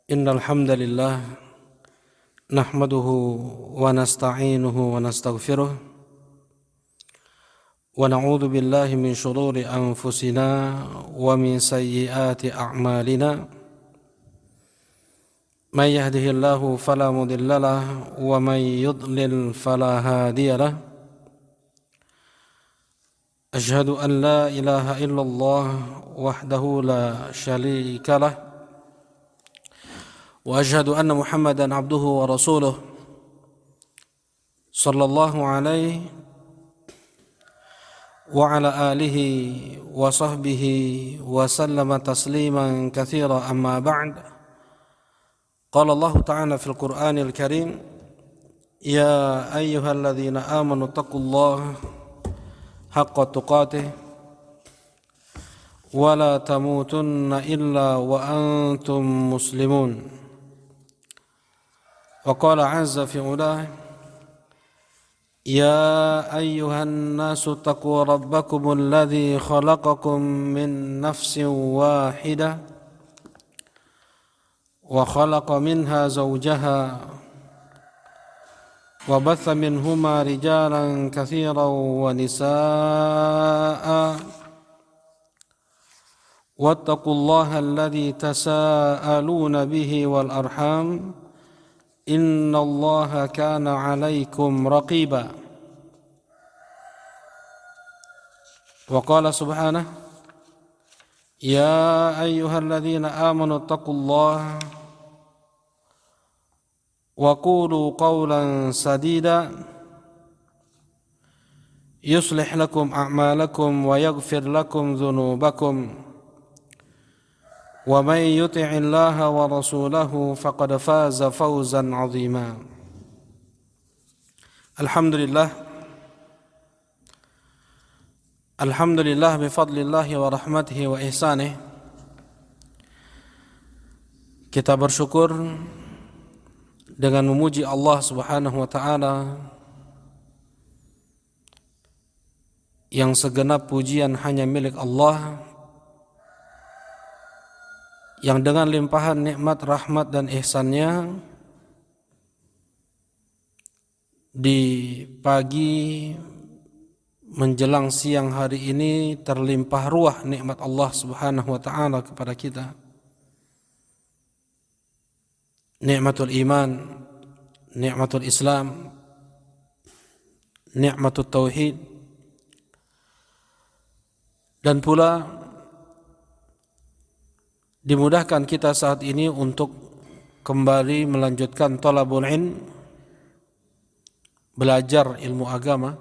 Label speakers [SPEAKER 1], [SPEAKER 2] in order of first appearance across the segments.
[SPEAKER 1] Innal hamdalillah nahmaduhu wa nasta'inuhu wa nastaghfiruh wa na'udzu billahi min shururi anfusina wa min sayyiati a'malina may yahdihillahu fala mudilla lahu wa may yudlil fala hadiya lahu ashhadu an la ilaha illallah wahdahu la syarika lahu wa ashhadu anna Muhammadan abduhu wa rasuluh sallallahu alaihi wa ala alihi wa sahbihi wa sallama tasliman katsira amma ba'd. Qala Allah ta'ala fil Qur'anil Karim, ya ayyuhalladzina amanu taqullaha haqqa tuqatih wa la tamutunna illa wa antum muslimun. وقال عز في علاه يا أيها الناس اتقوا ربكم الذي خلقكم من نفس واحدة وخلق منها زوجها وبث منهما رجالا كثيرا ونساء واتقوا الله الذي تساءلون به والأرحام إن الله كان عليكم رقيبا. وقال سبحانه يا أيها الذين آمنوا اتقوا الله وقولوا قولا سديدا يصلح لكم أعمالكم ويغفر لكم ذنوبكم ومن يطع الله ورسوله فقد فاز فوزا عظيما. Alhamdulillah bifadlillahi wa rahmatihi wa ihsanih. Kita bersyukur dengan memuji Allah Subhanahu wa taala yang segenap pujian hanya milik Allah, yang dengan limpahan nikmat, rahmat dan ihsannya di pagi menjelang siang hari ini terlimpah ruah nikmat Allah Subhanahu wa taala kepada kita. Nikmatul iman, nikmatul Islam, nikmatul tauhid, dan pula dimudahkan kita saat ini untuk kembali melanjutkan thalabul ilm, belajar ilmu agama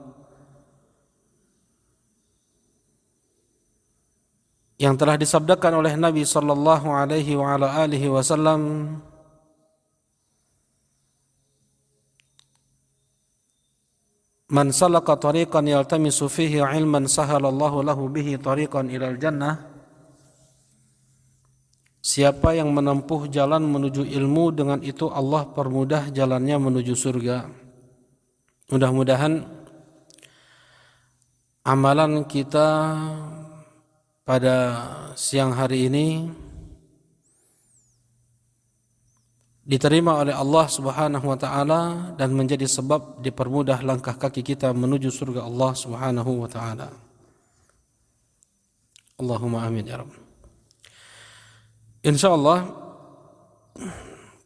[SPEAKER 1] yang telah disabdakan oleh Nabi sallallahu alaihi wa ala alihi wasallam, man salaka tariqan yaltamisu fihi ilman sahalallahu lahu bihi tariqan ilal jannah. Siapa yang menempuh jalan menuju ilmu, dengan itu Allah permudah jalannya menuju surga. Mudah-mudahan amalan kita pada siang hari ini diterima oleh Allah Subhanahu wa taala dan menjadi sebab dipermudah langkah kaki kita menuju surga Allah Subhanahu wa taala. Allahumma amin ya rabb. Insyaallah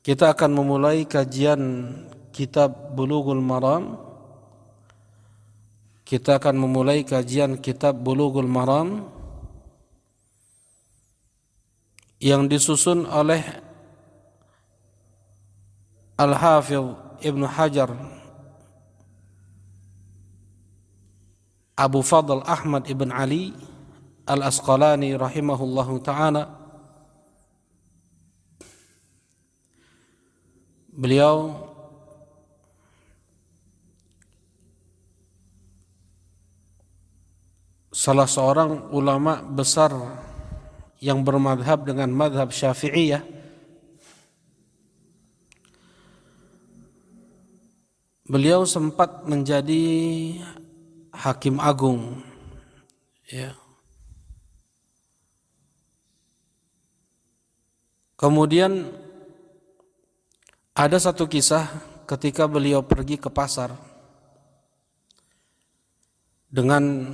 [SPEAKER 1] kita akan memulai kajian kitab Bulughul Maram. Kita akan memulai kajian kitab Bulughul Maram yang disusun oleh Al-Hafidh Ibnu Hajar Abu Fadl Ahmad ibn Ali Al-Asqalani rahimahullahu ta'ala. Beliau salah seorang ulama besar yang bermadhab dengan madhab Syafi'iyah. Beliau sempat menjadi hakim agung, ya. Kemudian Ada satu kisah ketika beliau pergi ke pasar dengan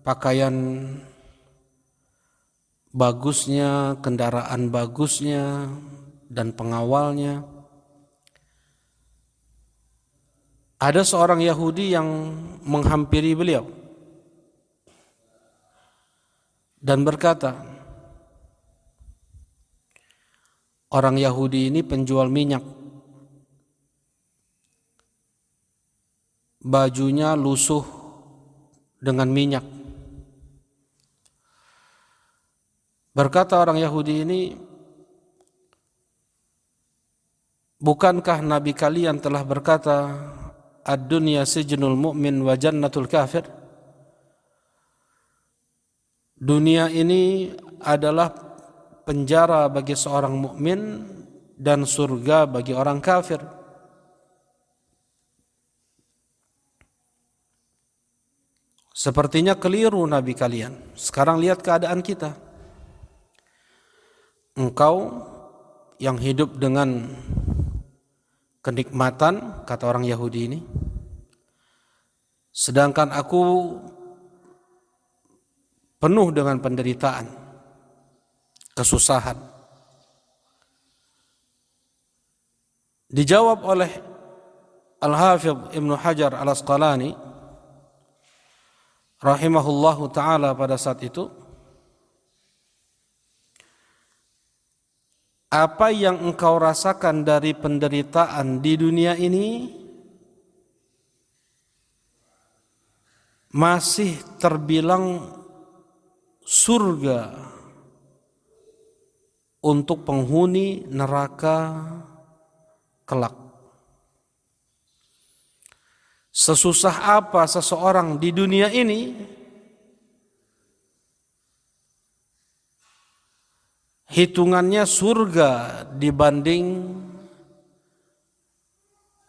[SPEAKER 1] pakaian bagusnya, kendaraan bagusnya, dan pengawalnya. Ada seorang Yahudi yang menghampiri beliau dan berkata, orang Yahudi ini penjual minyak, bajunya lusuh dengan minyak. Berkata orang Yahudi ini, bukankah Nabi kalian telah berkata, ad-dunya sijnul mu'min wa jannatul kafir? Dunia ini adalah penjara bagi seorang mukmin dan surga bagi orang kafir. Sepertinya keliru Nabi kalian. Sekarang lihat keadaan kita. Engkau yang hidup dengan kenikmatan, kata orang Yahudi ini, sedangkan aku penuh dengan penderitaan, kesusahan. Dijawab oleh Al-Hafidh Ibnu Hajar Al-Asqalani rahimahullahu ta'ala pada saat itu, apa yang engkau rasakan dari penderitaan di dunia ini masih terbilang surga untuk penghuni neraka kelak. Sesusah apa seseorang di dunia ini, hitungannya surga dibanding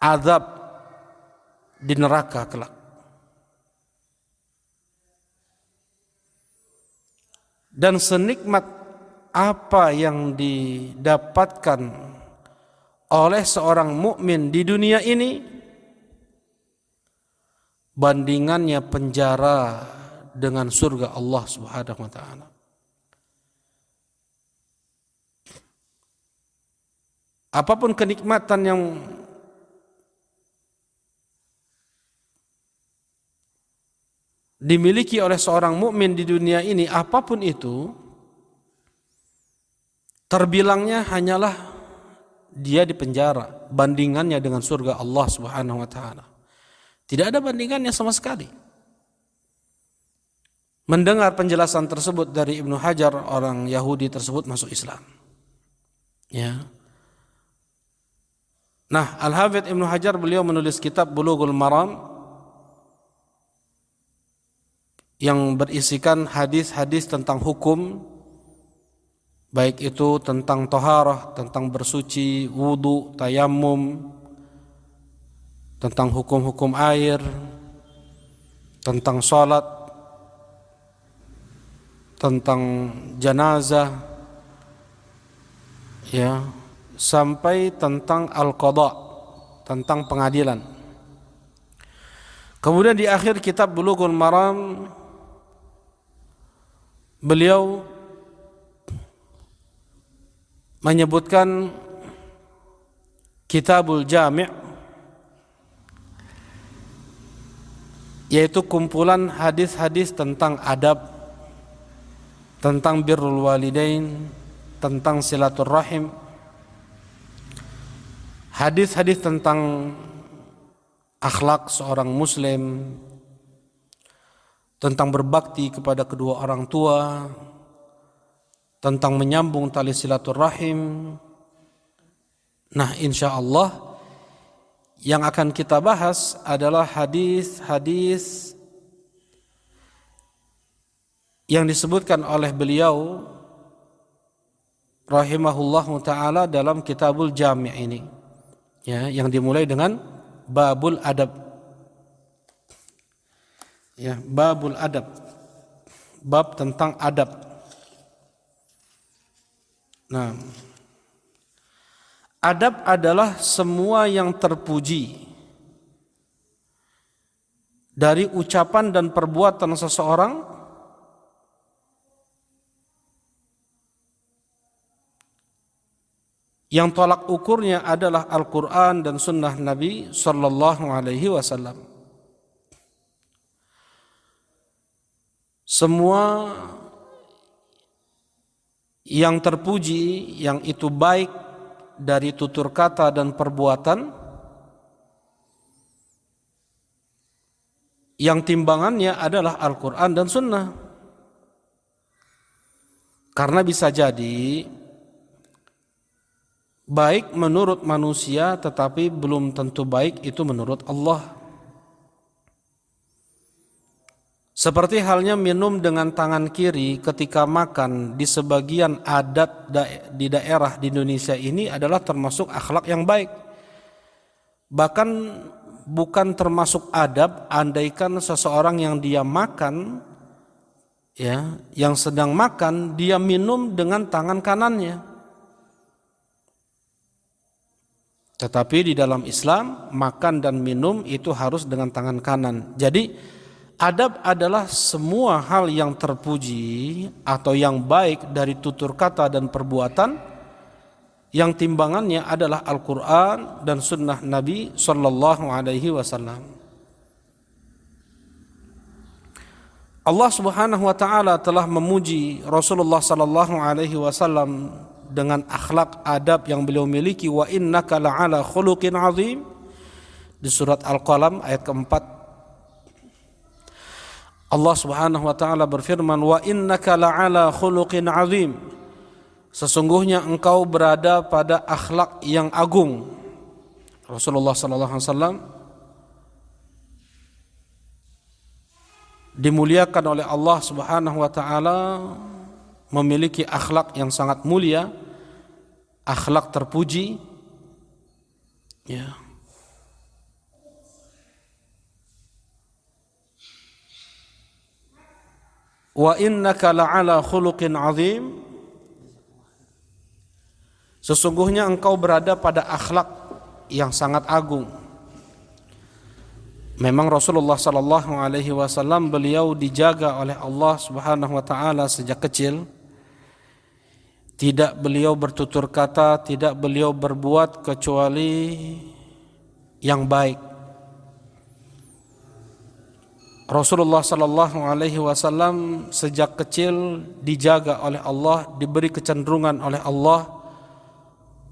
[SPEAKER 1] azab di neraka kelak. Dan senikmat apa yang didapatkan oleh seorang mukmin di dunia ini, bandingannya penjara dengan surga Allah Subhanahu wa taala. Apapun kenikmatan yang dimiliki oleh seorang mukmin di dunia ini, apapun itu, terbilangnya hanyalah dia di penjara, bandingannya dengan surga Allah Subhanahu wa taala. Tidak ada bandingannya sama sekali. Mendengar penjelasan tersebut dari Ibnu Hajar, orang Yahudi tersebut masuk Islam. Ya. Nah, Al-Hafidh Ibnu Hajar beliau menulis kitab Bulughul Maram yang berisikan hadis-hadis tentang hukum, baik itu tentang toharah, tentang bersuci, wudu, tayammum, tentang hukum-hukum air, tentang sholat, tentang jenazah, ya, sampai tentang al-qadha, tentang pengadilan. Kemudian di akhir kitab Bulughul Maram beliau menyebutkan Kitabul Jami', yaitu kumpulan hadis-hadis tentang adab, tentang birrul walidain, tentang silaturrahim, hadis-hadis tentang akhlak seorang muslim, tentang berbakti kepada kedua orang tua, tentang menyambung tali silaturrahim. Nah, insyaallah yang akan kita bahas adalah hadis-hadis yang disebutkan oleh beliau rahimahullahu taala dalam Kitabul Jami' ini, ya, yang dimulai dengan babul adab. Ya, babul adab. Bab tentang adab. Nah, Adab adalah semua yang terpuji dari ucapan dan perbuatan seseorang yang tolak ukurnya adalah Al-Quran dan Sunnah Nabi Sallallahu Alaihi Wasallam. Semua yang terpuji, yang itu baik dari tutur kata dan perbuatan, yang timbangannya adalah Al-Quran dan Sunnah. Karena bisa jadi baik menurut manusia, tetapi belum tentu baik itu menurut Allah. Seperti halnya minum dengan tangan kiri ketika makan di sebagian adat di daerah di Indonesia ini adalah termasuk akhlak yang baik. Bahkan bukan termasuk adab andaikan seseorang yang dia makan, ya, yang sedang makan, dia minum dengan tangan kanannya. Tetapi di dalam Islam makan dan minum itu harus dengan tangan kanan. Jadi adab adalah semua hal yang terpuji atau yang baik dari tutur kata dan perbuatan yang timbangannya adalah Al-Quran dan Sunnah Nabi Sallallahu Alaihi Wasallam. Allah Subhanahu Wa Taala telah memuji Rasulullah Sallallahu Alaihi Wasallam dengan akhlak adab yang beliau miliki. Wa innaka la'ala khuluqin azim, di surat Al-Qalam ayat keempat. Allah Subhanahu wa taala berfirman, wa innaka la'ala khuluqin azim, sesungguhnya engkau berada pada akhlak yang agung. Rasulullah sallallahu alaihi wasallam dimuliakan oleh Allah Subhanahu wa taala, memiliki akhlak yang sangat mulia, akhlak terpuji, ya. Wa innaka la'ala khuluqin azim, sesungguhnya engkau berada pada akhlak yang sangat agung. Memang Rasulullah sallallahu alaihi wasallam beliau dijaga oleh Allah Subhanahu wa taala sejak kecil. Tidak beliau bertutur kata, tidak beliau berbuat kecuali yang baik. Rasulullah sallallahu alaihi wasallam sejak kecil dijaga oleh Allah, diberi kecenderungan oleh Allah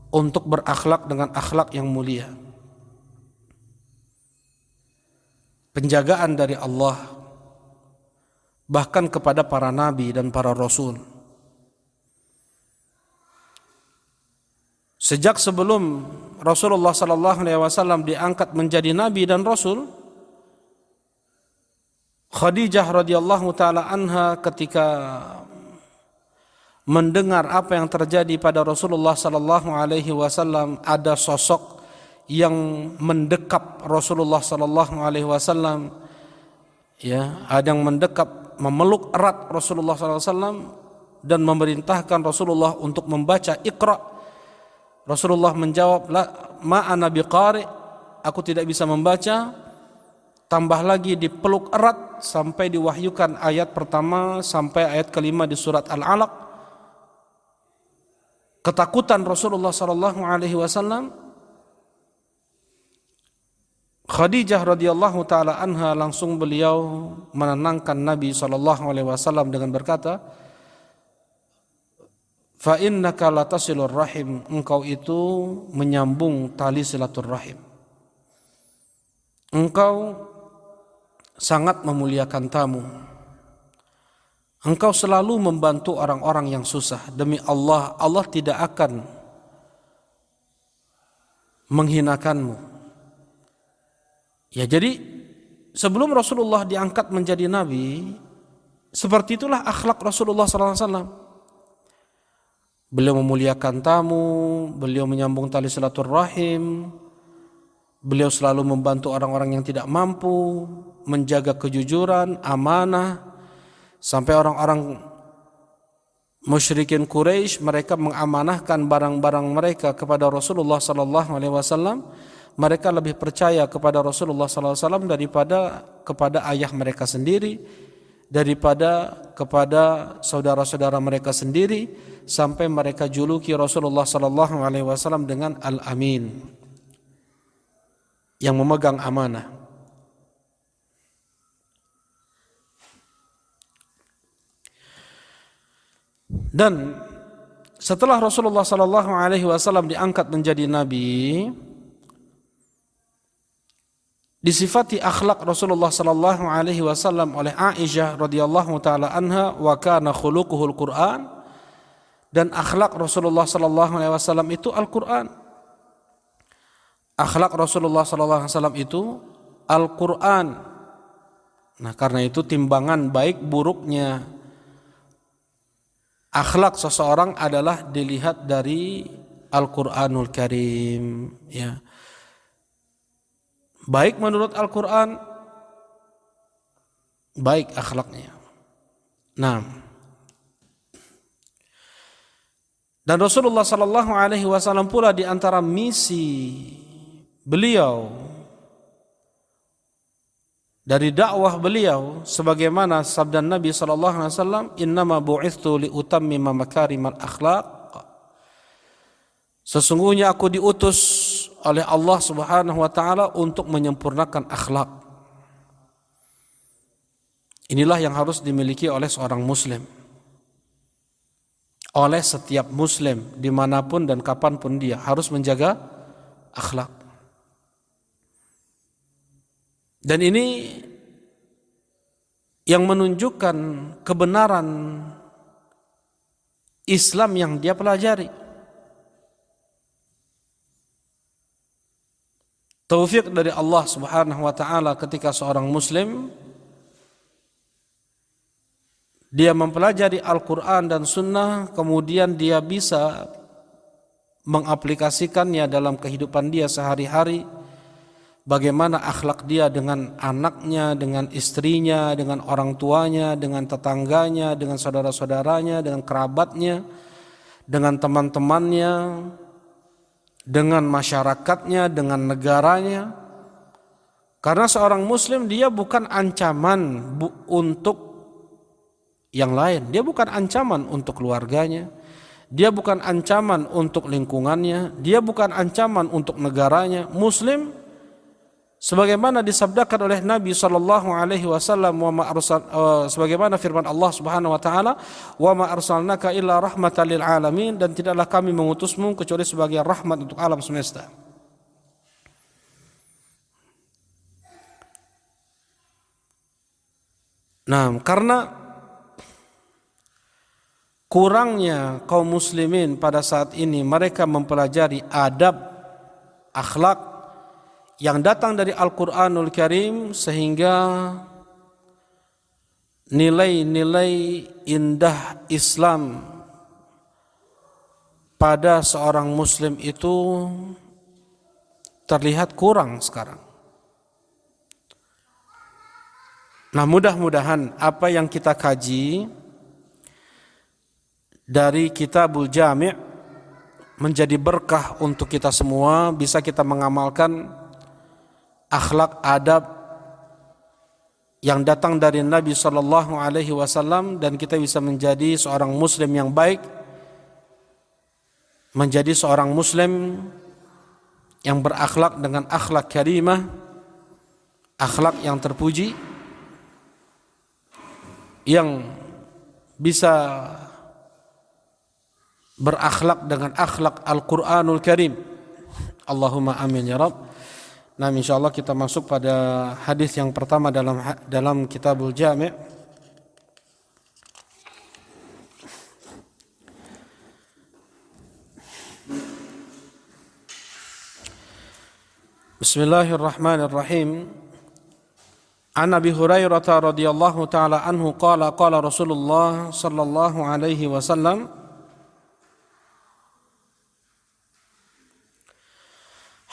[SPEAKER 1] untuk berakhlak dengan akhlak yang mulia. Penjagaan dari Allah bahkan kepada para nabi dan para rasul. Sejak sebelum Rasulullah sallallahu alaihi wasallam diangkat menjadi nabi dan rasul, Khadijah radhiyallahu taala anha ketika mendengar apa yang terjadi pada Rasulullah sallallahu alaihi wasallam, ada sosok yang mendekap Rasulullah sallallahu alaihi wasallam, ya, ada yang mendekap, memeluk erat Rasulullah sallallahu alaihi wasallam dan memerintahkan Rasulullah untuk membaca Iqra. Rasulullah menjawab, la ma ana biqari, aku tidak bisa membaca. Tambah lagi dipeluk erat sampai diwahyukan ayat pertama sampai ayat kelima di surat Al-Alaq. Ketakutan Rasulullah sallallahu alaihi wasallam. Khadijah radhiyallahu taala anha langsung beliau menenangkan Nabi sallallahu alaihi wasallam dengan berkata, fa innaka latasilur rahim, engkau itu menyambung tali silaturrahim. Engkau sangat memuliakan tamu. Engkau selalu membantu orang-orang yang susah. Demi Allah, Allah tidak akan menghinakanmu. Ya, jadi sebelum Rasulullah diangkat menjadi nabi, seperti itulah akhlak Rasulullah SAW. Beliau memuliakan tamu, beliau menyambung tali silaturrahim, beliau selalu membantu orang-orang yang tidak mampu, menjaga kejujuran, amanah, sampai orang-orang musyrikin Quraisy mereka mengamanahkan barang-barang mereka kepada Rasulullah sallallahu alaihi wasallam, mereka lebih percaya kepada Rasulullah sallallahu alaihi wasallam daripada kepada ayah mereka sendiri, daripada kepada saudara-saudara mereka sendiri, sampai mereka juluki Rasulullah sallallahu alaihi wasallam dengan Al-Amin, yang memegang amanah. Dan setelah Rasulullah sallallahu alaihi wasallam diangkat menjadi nabi, disifati akhlak Rasulullah sallallahu alaihi wasallam oleh Aisyah radhiyallahu taala anha, wa kana khuluquhul Qur'an, dan akhlak Rasulullah sallallahu alaihi wasallam itu Al-Qur'an. Akhlak Rasulullah sallallahu alaihi wasallam itu Al-Qur'an. Nah, karena itu timbangan baik buruknya akhlak seseorang adalah dilihat dari Al-Qur'anul Karim, ya. Baik menurut Al-Qur'an, baik akhlaknya. Nah, dan Rasulullah sallallahu alaihi wasallam pula di antara misi beliau, dari dakwah beliau, sebagaimana sabda Nabi sallallahu alaihi wasallam, innama bu'ithtu liutammima makarimal akhlaq, sesungguhnya aku diutus oleh Allah Subhanahu wa taala untuk menyempurnakan akhlak. Inilah yang harus dimiliki oleh seorang muslim, oleh setiap muslim dimanapun dan kapanpun dia harus menjaga akhlak. Dan ini yang menunjukkan kebenaran Islam yang dia pelajari. Taufik dari Allah Subhanahu wa taala ketika seorang muslim dia mempelajari Al-Qur'an dan Sunnah, kemudian dia bisa mengaplikasikannya dalam kehidupan dia sehari-hari. Bagaimana akhlak dia dengan anaknya, dengan istrinya, dengan orang tuanya, dengan tetangganya, dengan saudara-saudaranya, dengan kerabatnya, dengan teman-temannya, dengan masyarakatnya, dengan negaranya. Karena seorang muslim dia bukan ancaman untuk yang lain, dia bukan ancaman untuk keluarganya, dia bukan ancaman untuk lingkungannya, dia bukan ancaman untuk negaranya. Muslim sebagaimana disabdakan oleh Nabi sallallahu alaihi wasallam, sebagaimana firman Allah Subhanahu wa taala, wa ma arsalnaka illa rahmatan lil alamin, dan tidaklah kami mengutusmu kecuali sebagai rahmat untuk alam semesta. Nah, karena kurangnya kaum muslimin pada saat ini mereka mempelajari adab akhlak yang datang dari Al-Qur'anul Karim, sehingga nilai-nilai indah Islam pada seorang muslim itu terlihat kurang sekarang. Nah, mudah-mudahan apa yang kita kaji dari Kitabul Jami' menjadi berkah untuk kita semua, bisa kita mengamalkan akhlak adab yang datang dari Nabi sallallahu alaihi wasallam, dan kita bisa menjadi seorang muslim yang baik, menjadi seorang muslim yang berakhlak dengan akhlak karimah, akhlak yang terpuji, yang bisa berakhlak dengan akhlak Al-Qur'anul Karim. Allahumma amin ya Rabb. Nah, insyaallah kita masuk pada hadis yang pertama dalam Kitabul Jami'. Bismillahirrahmanirrahim. An Abi Hurairah radhiyallahu taala anhu qala qala Rasulullah sallallahu alaihi wasallam,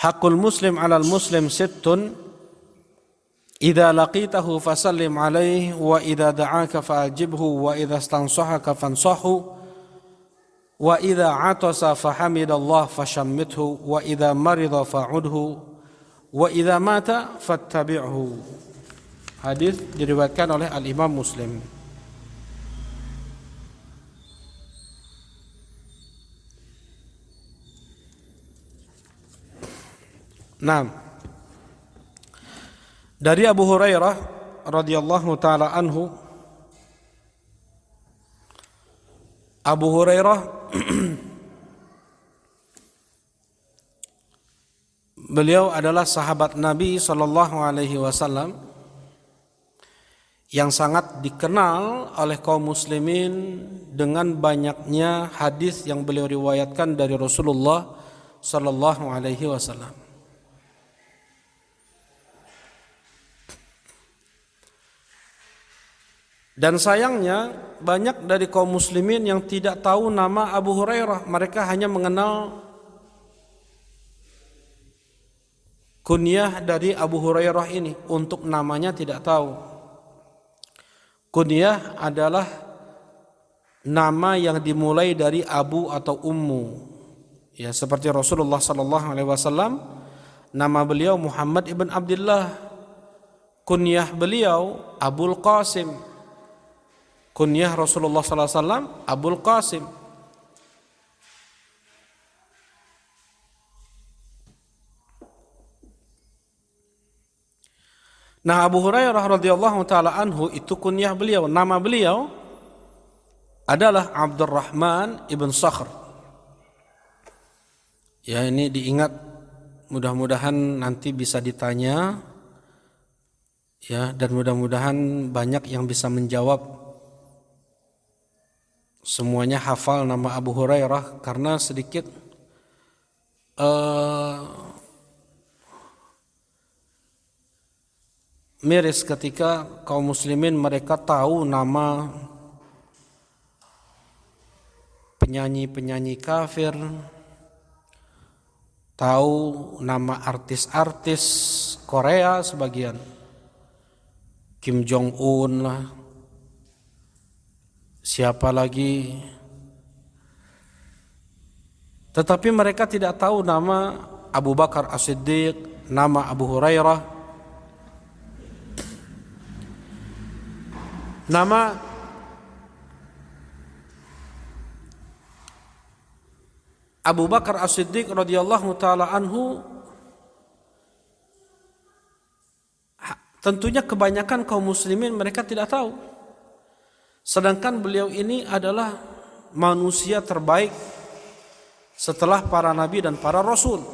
[SPEAKER 1] haqqul muslim 'alal muslim sittun, idza laqitahu fasallim alaihi, wa idza da'aka fa'ajibhu, wa idza istansahaka fansahhu, wa idza atasa fahamidallah fashammithu wa idza marida fa'udhu wa idza mata fattabi'hu. Hadis diriwayatkan oleh Al-Imam Muslim. Nah, dari Abu Hurairah radhiyallahu taala anhu, Abu Hurairah beliau adalah sahabat Nabi sallallahu alaihi wasallam yang sangat dikenal oleh kaum muslimin dengan banyaknya hadis yang beliau riwayatkan dari Rasulullah sallallahu alaihi wasallam. Dan sayangnya banyak dari kaum muslimin yang tidak tahu nama Abu Hurairah. Mereka hanya mengenal kunyah dari Abu Hurairah ini, untuk namanya tidak tahu. Kunyah adalah nama yang dimulai dari Abu atau Ummu. Ya, seperti Rasulullah sallallahu alaihi wasallam, nama beliau Muhammad ibn Abdullah. Kunyah beliau Abul Qasim. Kunyah Rasulullah sallallahu alaihi wasallam Abul Qasim. Nah, Abu Hurairah radhiyallahu taala anhu itu kunyah beliau, nama beliau adalah Abdurrahman ibn Sakhr. Ya, ini diingat, mudah-mudahan nanti bisa ditanya, ya, dan mudah-mudahan banyak yang bisa menjawab. Semuanya hafal nama Abu Hurairah, karena sedikit miris ketika kaum muslimin mereka tahu nama penyanyi-penyanyi kafir, tahu nama artis-artis Korea sebagian, Kim Jong Un lah, siapa lagi, tetapi mereka tidak tahu nama Abu Bakar As-Siddiq, nama Abu Hurairah, nama Abu Bakar As-Siddiq radhiyallahu taala anhu. Tentunya kebanyakan kaum muslimin mereka tidak tahu. Sedangkan beliau ini adalah manusia terbaik setelah para nabi dan para rasul.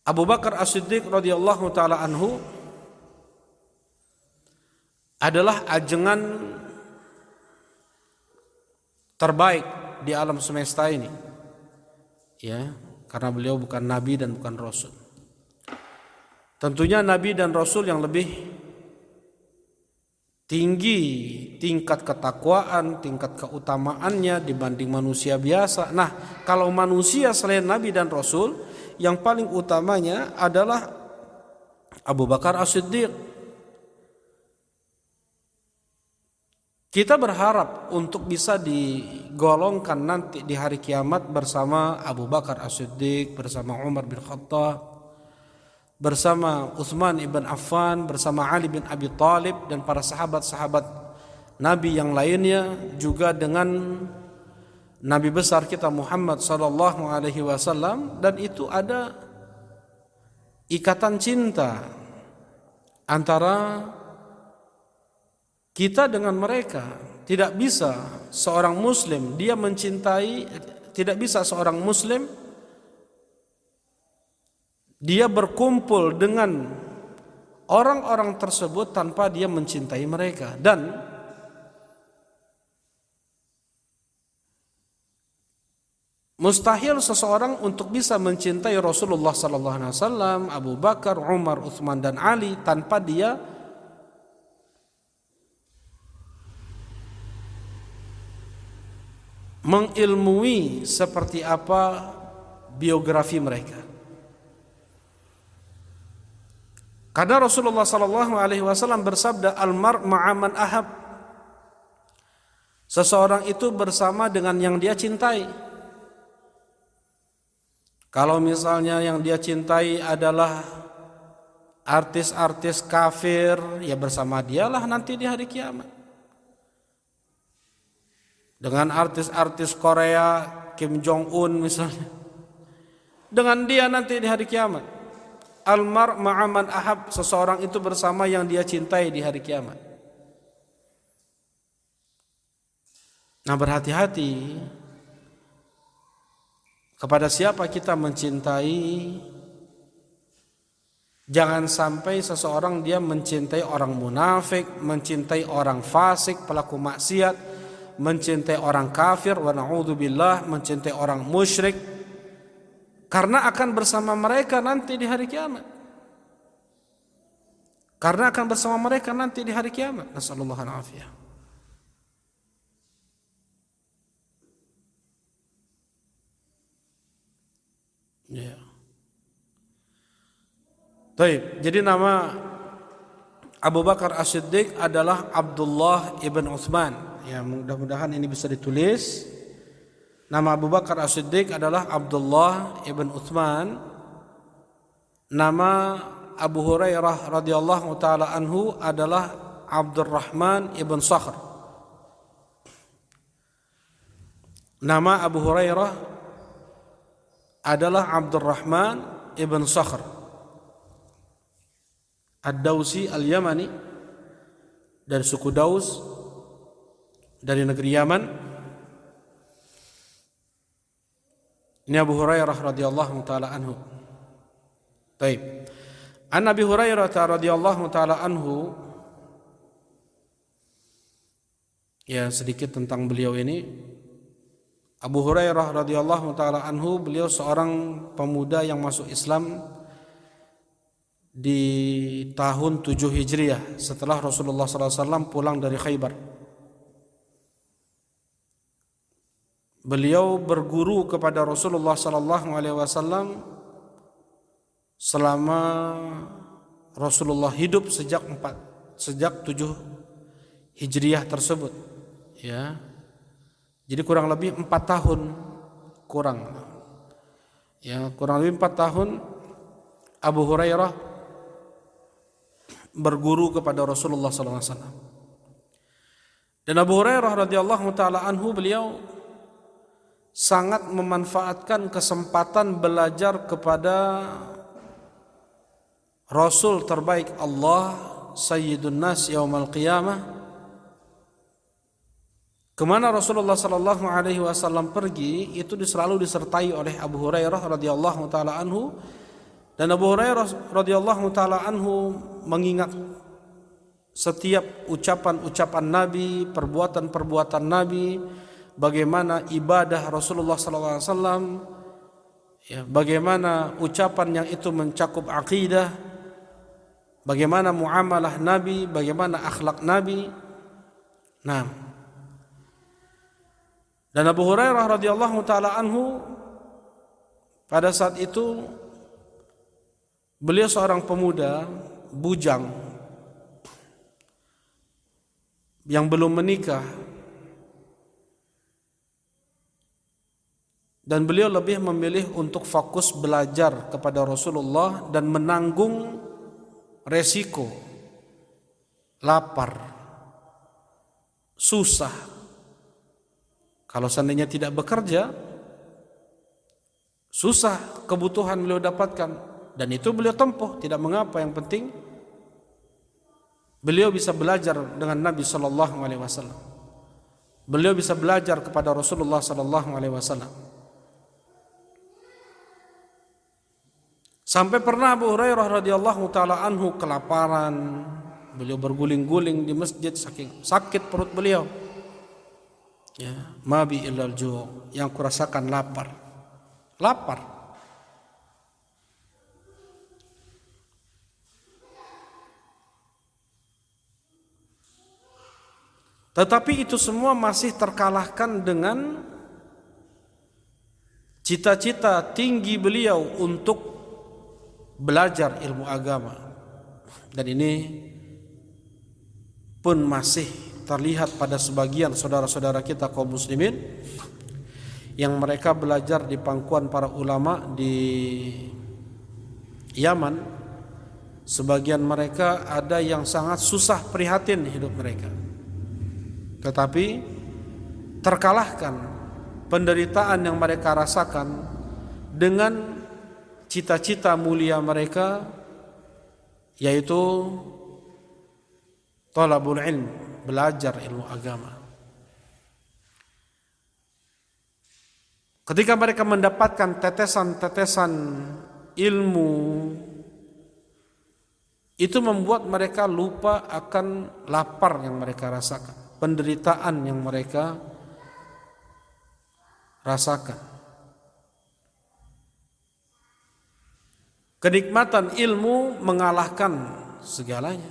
[SPEAKER 1] Abu Bakar As-Siddiq radhiyallahu taala anhu adalah ajengan terbaik di alam semesta ini. Ya, karena beliau bukan nabi dan bukan rasul. Tentunya nabi dan rasul yang lebih tinggi tingkat ketakwaan, tingkat keutamaannya dibanding manusia biasa. Nah, kalau manusia selain nabi dan rasul, yang paling utamanya adalah Abu Bakar As-Siddiq. Kita berharap untuk bisa digolongkan nanti di hari kiamat bersama Abu Bakar As-Siddiq, bersama Umar bin Khattab, bersama Utsman ibn Affan, bersama Ali bin Abi Thalib dan para sahabat-sahabat Nabi yang lainnya, juga dengan Nabi besar kita Muhammad sallallahu alaihi wasallam. Dan itu ada ikatan cinta antara kita dengan mereka. Tidak bisa seorang muslim dia mencintai, tidak bisa seorang muslim dia berkumpul dengan orang-orang tersebut tanpa dia mencintai mereka. Dan mustahil seseorang untuk bisa mencintai Rasulullah sallallahu alaihi wasallam, Abu Bakar, Umar, Utsman dan Ali tanpa dia mengilmui seperti apa biografi mereka. Karena Rasulullah sallallahu alaihi wasallam bersabda, "Al-mar' ma'a man ahab." Seseorang itu bersama dengan yang dia cintai. Kalau misalnya yang dia cintai adalah artis-artis kafir, ya bersama dialah nanti di hari kiamat. Dengan artis-artis Korea, Kim Jong Un misalnya, dengan dia nanti di hari kiamat. Almar ma'aman ahab, seseorang itu bersama yang dia cintai di hari kiamat. Nah, berhati-hati kepada siapa kita mencintai. Jangan sampai seseorang dia mencintai orang munafik, mencintai orang fasik, pelaku maksiat, mencintai orang kafir, wa na'udzubillah, mencintai orang musyrik, karena akan bersama mereka nanti di hari kiamat. Karena akan bersama mereka nanti di hari kiamat. Nasallallahu alaihi wasallam. Ya. Baik, jadi nama Abu Bakar As-Siddiq adalah Abdullah ibn Uthman. Ya, mudah-mudahan ini bisa ditulis. Nama Abu Bakar As-Siddiq adalah Abdullah ibn Uthman. Nama Abu Hurairah radhiyallahu taala anhu adalah Abdurrahman ibn Sakhr. Nama Abu Hurairah adalah Abdurrahman ibn Sakhr Ad-Dausi Al-Yamani, dari suku Daus, dari negeri Yaman. Ini Abu Hurairah radhiyallahu taala anhu. Baik. An Abi Hurairah radhiyallahu taala anhu, ya sedikit tentang beliau ini. Abu Hurairah radhiyallahu taala anhu, beliau seorang pemuda yang masuk Islam di tahun 7 Hijriah setelah Rasulullah SAW pulang dari Khaybar. Beliau berguru kepada Rasulullah SAW selama Rasulullah hidup sejak 7 Hijriah tersebut, ya. Jadi kurang lebih 4 tahun, kurang lebih 4 tahun Abu Hurairah berguru kepada Rasulullah SAW. Dan Abu Hurairah radhiyallahu taala anhu, beliau sangat memanfaatkan kesempatan belajar kepada Rasul terbaik Allah, Sayyidun Nas Yaumal Qiyamah. Kemana Rasulullah sallallahu alaihi wasallam pergi, itu selalu disertai oleh Abu Hurairah radhiyallahu taala anhu. Dan Abu Hurairah radhiyallahu taala anhu mengingat setiap ucapan-ucapan Nabi, perbuatan-perbuatan Nabi, bagaimana ibadah Rasulullah sallallahu alaihi wasallam, ya, bagaimana ucapan yang itu mencakup akidah, bagaimana muamalah Nabi, bagaimana akhlak Nabi. Nah, dan Abu Hurairah radhiyallahu taala anhu pada saat itu beliau seorang pemuda bujang yang belum menikah, dan beliau lebih memilih untuk fokus belajar kepada Rasulullah dan menanggung resiko lapar, susah. Kalau seandainya tidak bekerja, susah kebutuhan beliau dapatkan, dan itu beliau tempuh, tidak mengapa. Yang penting beliau bisa belajar dengan Nabi sallallahu alaihi wasallam. Beliau bisa belajar kepada Rasulullah sallallahu alaihi wasallam. Sampai pernah Abu Hurairah radhiyallahu taala anhu kelaparan. Beliau berguling-guling di masjid saking sakit perut beliau. Ya, mabi illal ju', yang kurasakan lapar. Tetapi itu semua masih terkalahkan dengan cita-cita tinggi beliau untuk belajar ilmu agama. Dan ini pun masih terlihat pada sebagian saudara-saudara kita kaum muslimin yang mereka belajar di pangkuan para ulama di Yaman. Sebagian mereka ada yang sangat susah prihatin hidup mereka, tetapi terkalahkan penderitaan yang mereka rasakan dengan cita-cita mulia mereka, yaitu talabul ilm, belajar ilmu agama. Ketika mereka mendapatkan tetesan-tetesan ilmu, itu membuat mereka lupa akan lapar yang mereka rasakan, penderitaan yang mereka rasakan. Kenikmatan ilmu mengalahkan segalanya.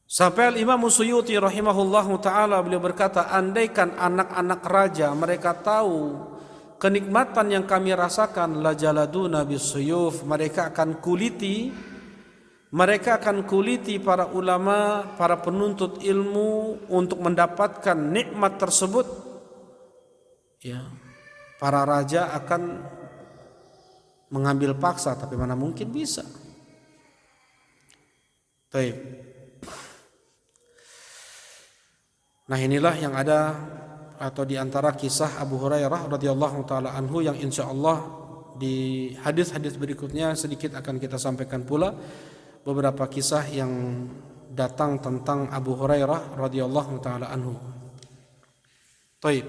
[SPEAKER 1] Sampai Imam Suyuti rahimahullahu ta'ala beliau berkata, andaikan anak-anak raja mereka tahu kenikmatan yang kami rasakan, la jaladuna bisuyuf, mereka akan kuliti para ulama, para penuntut ilmu untuk mendapatkan nikmat tersebut. Ya, para raja akan mengambil paksa, tapi mana mungkin bisa. Baik. Nah, inilah yang ada atau di antara kisah Abu Hurairah radhiyallahu taala anhu yang insyaallah di hadis-hadis berikutnya sedikit akan kita sampaikan pula beberapa kisah yang datang tentang Abu Hurairah radhiyallahu taala anhu. Baik.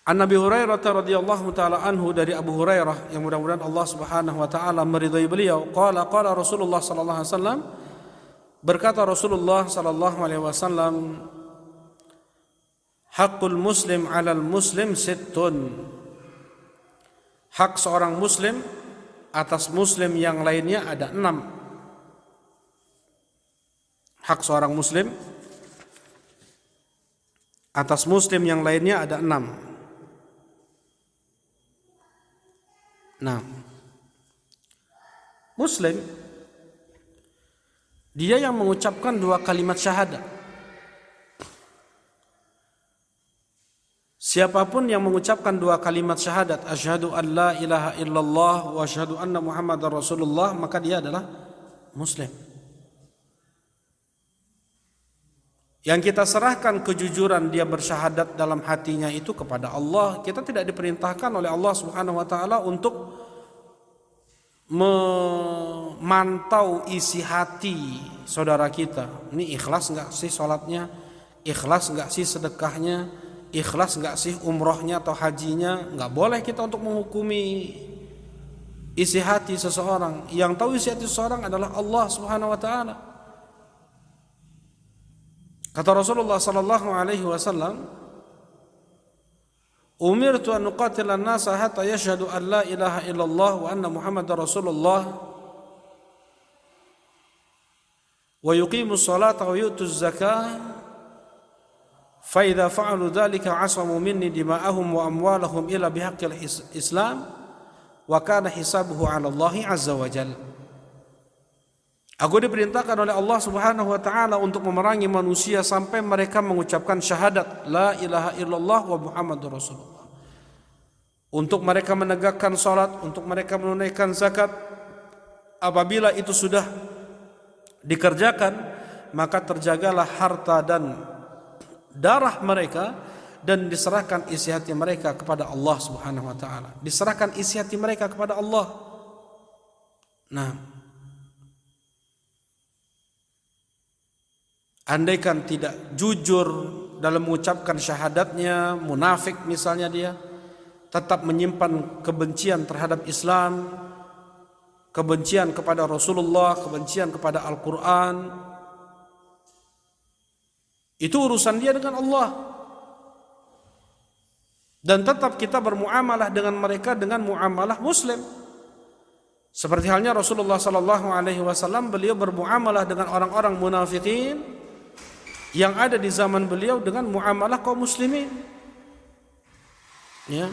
[SPEAKER 1] An Abi Hurairah radhiyallahu taala anhu, dari Abu Hurairah yang mudah-mudahan Allah Subhanahu wa taala meridai beliau, qala Rasulullah sallallahu alaihi wasallam, berkata Rasulullah sallallahu alaihi wasallam, haqqul muslim 'alal muslim sittun. Hak seorang muslim atas muslim yang lainnya ada 6. Hak seorang muslim atas muslim yang lainnya ada 6. Nah, muslim dia yang mengucapkan 2 kalimat syahadat. Siapapun yang mengucapkan 2 kalimat syahadat, asyhadu an la ilaha illallah wa asyhadu anna muhammadar rasulullah, maka dia adalah muslim. Yang kita serahkan kejujuran dia bersyahadat dalam hatinya itu kepada Allah. Kita tidak diperintahkan oleh Allah Subhanahu wa taala untuk memantau isi hati saudara kita. Ini ikhlas enggak sih salatnya? Ikhlas enggak sih sedekahnya? Ikhlas enggak sih umrohnya atau hajinya? Enggak boleh kita untuk menghukumi isi hati seseorang. Yang tahu isi hati seseorang adalah Allah Subhanahu wa taala. Kata Rasulullah sallallahu alaihi wasallam, umirtu an uqatila an-nasa hatta yashhadu an la ilaha illallah wa anna muhammadar rasulullah wa yuqimus salata wa yutuz zakah fa idza fa'alu dhalika 'asamu minni dima'ahum wa amwalahum illa bihaqqil islam wa kana hisabuhu 'ala Allah azza wa jalla. Aku diperintahkan oleh Allah Subhanahu wa taala untuk memerangi manusia sampai mereka mengucapkan syahadat la ilaha illallah wa muhammadur rasulullah. Untuk mereka menegakkan salat, untuk mereka menunaikan zakat. Apabila itu sudah dikerjakan, maka terjagalah harta dan darah mereka dan diserahkan isi hati mereka kepada Allah Subhanahu wa taala. Diserahkan isi hati mereka kepada Allah. Nah, andaikan tidak jujur dalam mengucapkan syahadatnya, munafik misalnya dia, tetap menyimpan kebencian terhadap Islam, kebencian kepada Rasulullah, kebencian kepada Al-Quran, itu urusan dia dengan Allah. Dan tetap kita bermuamalah dengan mereka dengan muamalah muslim. Seperti halnya Rasulullah sallallahu alaihi wasallam, beliau bermuamalah dengan orang-orang munafikin yang ada di zaman beliau dengan muamalah kaum muslimin. Ya.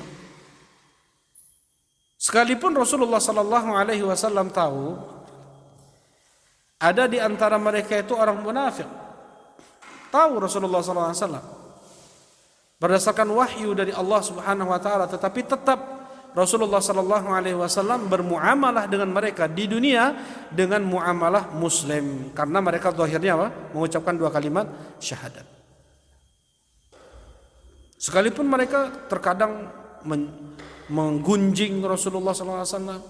[SPEAKER 1] Sekalipun Rasulullah sallallahu alaihi wasallam tahu Ada di antara mereka itu orang munafik. Tahu Rasulullah SAW berdasarkan wahyu dari Allah Subhanahu wa taala, tetapi tetap Rasulullah sallallahu alaihi wasallam bermuamalah dengan mereka di dunia dengan muamalah muslim, karena mereka zahirnya apa? Mengucapkan dua kalimat syahadat. Sekalipun mereka terkadang menggunjing Rasulullah sallallahu alaihi wasallam,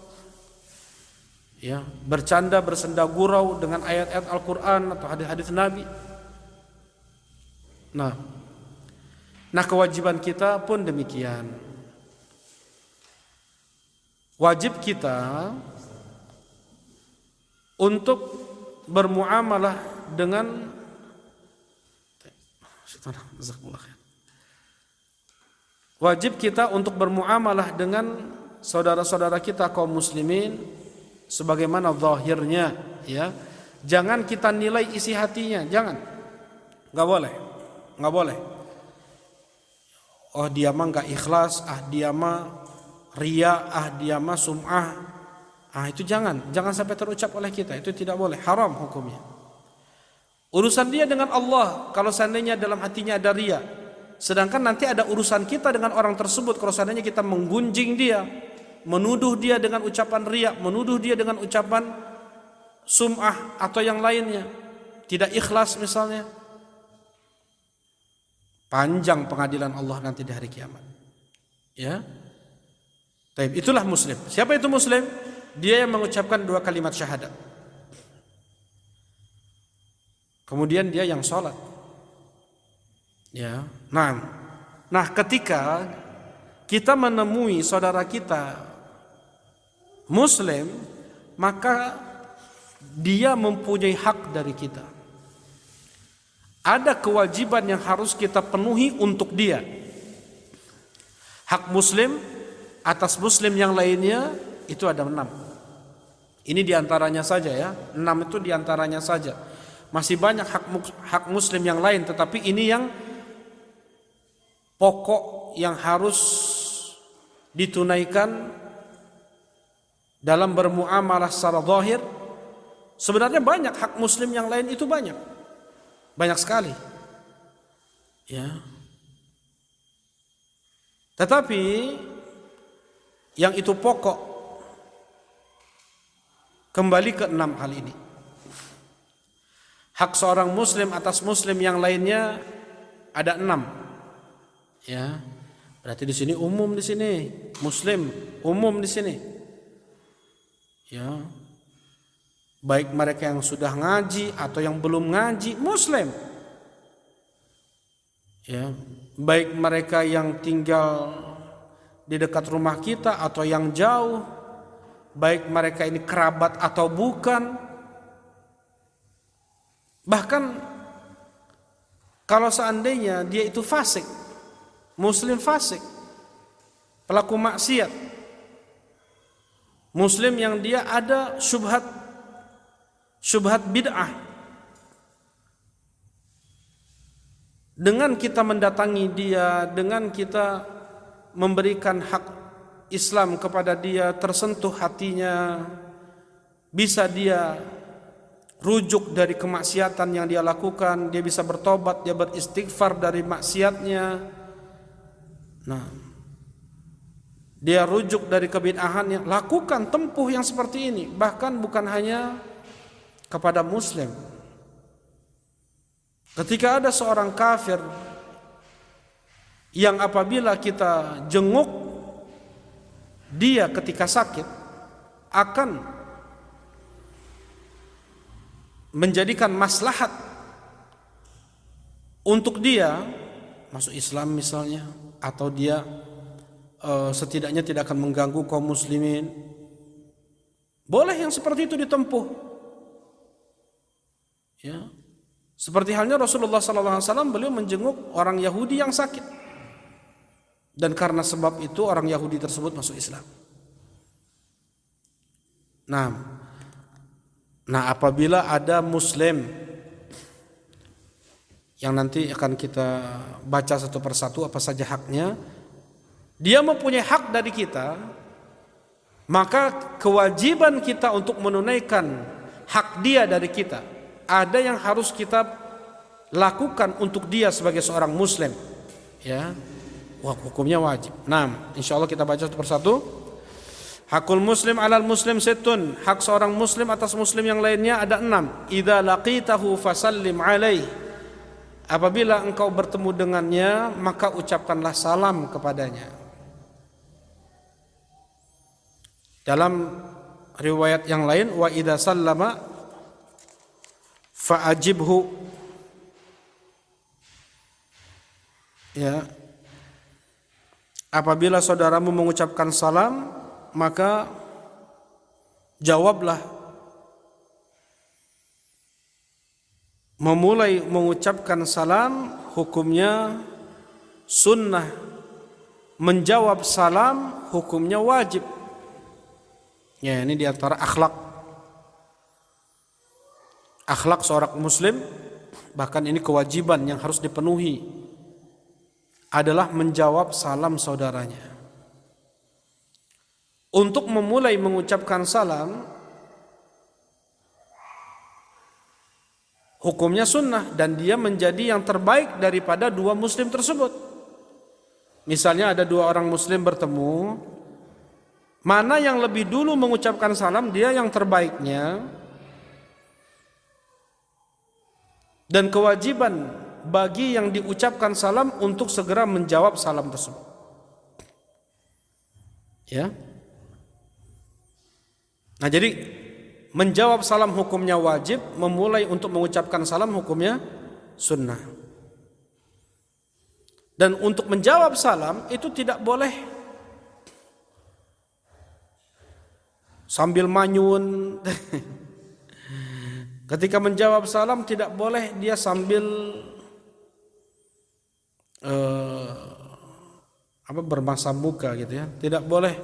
[SPEAKER 1] ya, bercanda bersenda gurau dengan ayat-ayat Al-Qur'an atau hadis-hadis Nabi. Nah, kewajiban kita pun demikian. Wajib kita untuk bermuamalah dengan saudara-saudara kita kaum muslimin sebagaimana zahirnya, ya. Jangan kita nilai isi hatinya, jangan. Enggak boleh. Oh, dia mah enggak ikhlas, dia mah riya, dia mah sum'ah. Itu jangan sampai terucap oleh kita, itu tidak boleh, haram hukumnya. Urusan dia dengan Allah kalau seandainya dalam hatinya ada riya. Sedangkan nanti ada urusan kita dengan orang tersebut kalau seandainya kita menggunjing dia, menuduh dia dengan ucapan riya, menuduh dia dengan ucapan sum'ah atau yang lainnya, tidak ikhlas misalnya. Panjang pengadilan Allah nanti di hari kiamat. Ya. Taib, itulah muslim. Siapa itu muslim? Dia yang mengucapkan dua kalimat syahadat. Kemudian dia yang sholat. Ya. Nah, ketika kita menemui saudara kita muslim, maka dia mempunyai hak dari kita. Ada kewajiban yang harus kita penuhi untuk dia. Hak muslim atas muslim yang lainnya itu ada 6. Ini diantaranya saja, ya. 6 itu diantaranya saja. Masih banyak hak muslim yang lain, tetapi ini yang pokok yang harus ditunaikan dalam bermuamalah secara zahir. Sebenarnya banyak hak muslim yang lain, itu banyak sekali, ya. Tetapi yang itu pokok, kembali ke 6 hal ini. Hak seorang muslim atas muslim yang lainnya ada 6, ya. Berarti di sini umum, di sini muslim umum di sini, ya. Baik mereka yang sudah ngaji atau yang belum ngaji, muslim. Ya, baik mereka yang tinggal di dekat rumah kita atau yang jauh, baik mereka ini kerabat atau bukan. Bahkan kalau seandainya dia itu fasik, muslim fasik, pelaku maksiat, muslim yang dia ada syubhat bid'ah, dengan kita mendatangi dia, dengan kita memberikan hak Islam kepada dia, tersentuh hatinya, bisa dia rujuk dari kemaksiatan yang dia lakukan, dia bisa bertobat, dia beristighfar dari maksiatnya. Nah, dia rujuk dari kebid'ahannya, lakukan, tempuh yang seperti ini. Bahkan bukan hanya kepada muslim. Ketika ada seorang kafir yang apabila kita jenguk dia ketika sakit akan menjadikan maslahat untuk dia masuk Islam misalnya, atau dia setidaknya tidak akan mengganggu kaum muslimin, boleh yang seperti itu ditempuh. Ya, seperti halnya Rasulullah SAW, beliau menjenguk orang Yahudi yang sakit, dan karena sebab itu orang Yahudi tersebut masuk Islam. Nah, apabila ada muslim yang nanti akan kita baca satu persatu apa saja haknya, dia mempunyai hak dari kita, maka kewajiban kita untuk menunaikan hak dia dari kita. Ada yang harus kita lakukan untuk dia sebagai seorang muslim. Ya. Wah, hukumnya wajib. Nah, insyaallah kita baca satu persatu. Hakul muslim alal muslim sittun. Hak seorang muslim atas muslim yang lainnya ada 6. Idza laqitahu fasallim alaih. Apabila engkau bertemu dengannya, maka ucapkanlah salam kepadanya. Dalam riwayat yang lain, wa idza sallama fa'ajibhu. Ya. Apabila saudaramu mengucapkan salam, maka jawablah. Memulai mengucapkan salam hukumnya sunnah. Menjawab salam hukumnya wajib. Ya, ini diantara akhlak seorang muslim, bahkan ini kewajiban yang harus dipenuhi, adalah menjawab salam saudaranya. Untuk memulai mengucapkan salam hukumnya sunnah, dan dia menjadi yang terbaik daripada dua muslim tersebut. Misalnya ada dua orang muslim bertemu, mana yang lebih dulu mengucapkan salam, dia yang terbaiknya. Dan kewajiban bagi yang diucapkan salam untuk segera menjawab salam tersebut. Ya. Nah, jadi menjawab salam hukumnya wajib, memulai untuk mengucapkan salam hukumnya sunnah. Dan untuk menjawab salam itu tidak boleh sambil manyun. Ketika menjawab salam tidak boleh dia sambil bermasam muka gitu ya. Tidak boleh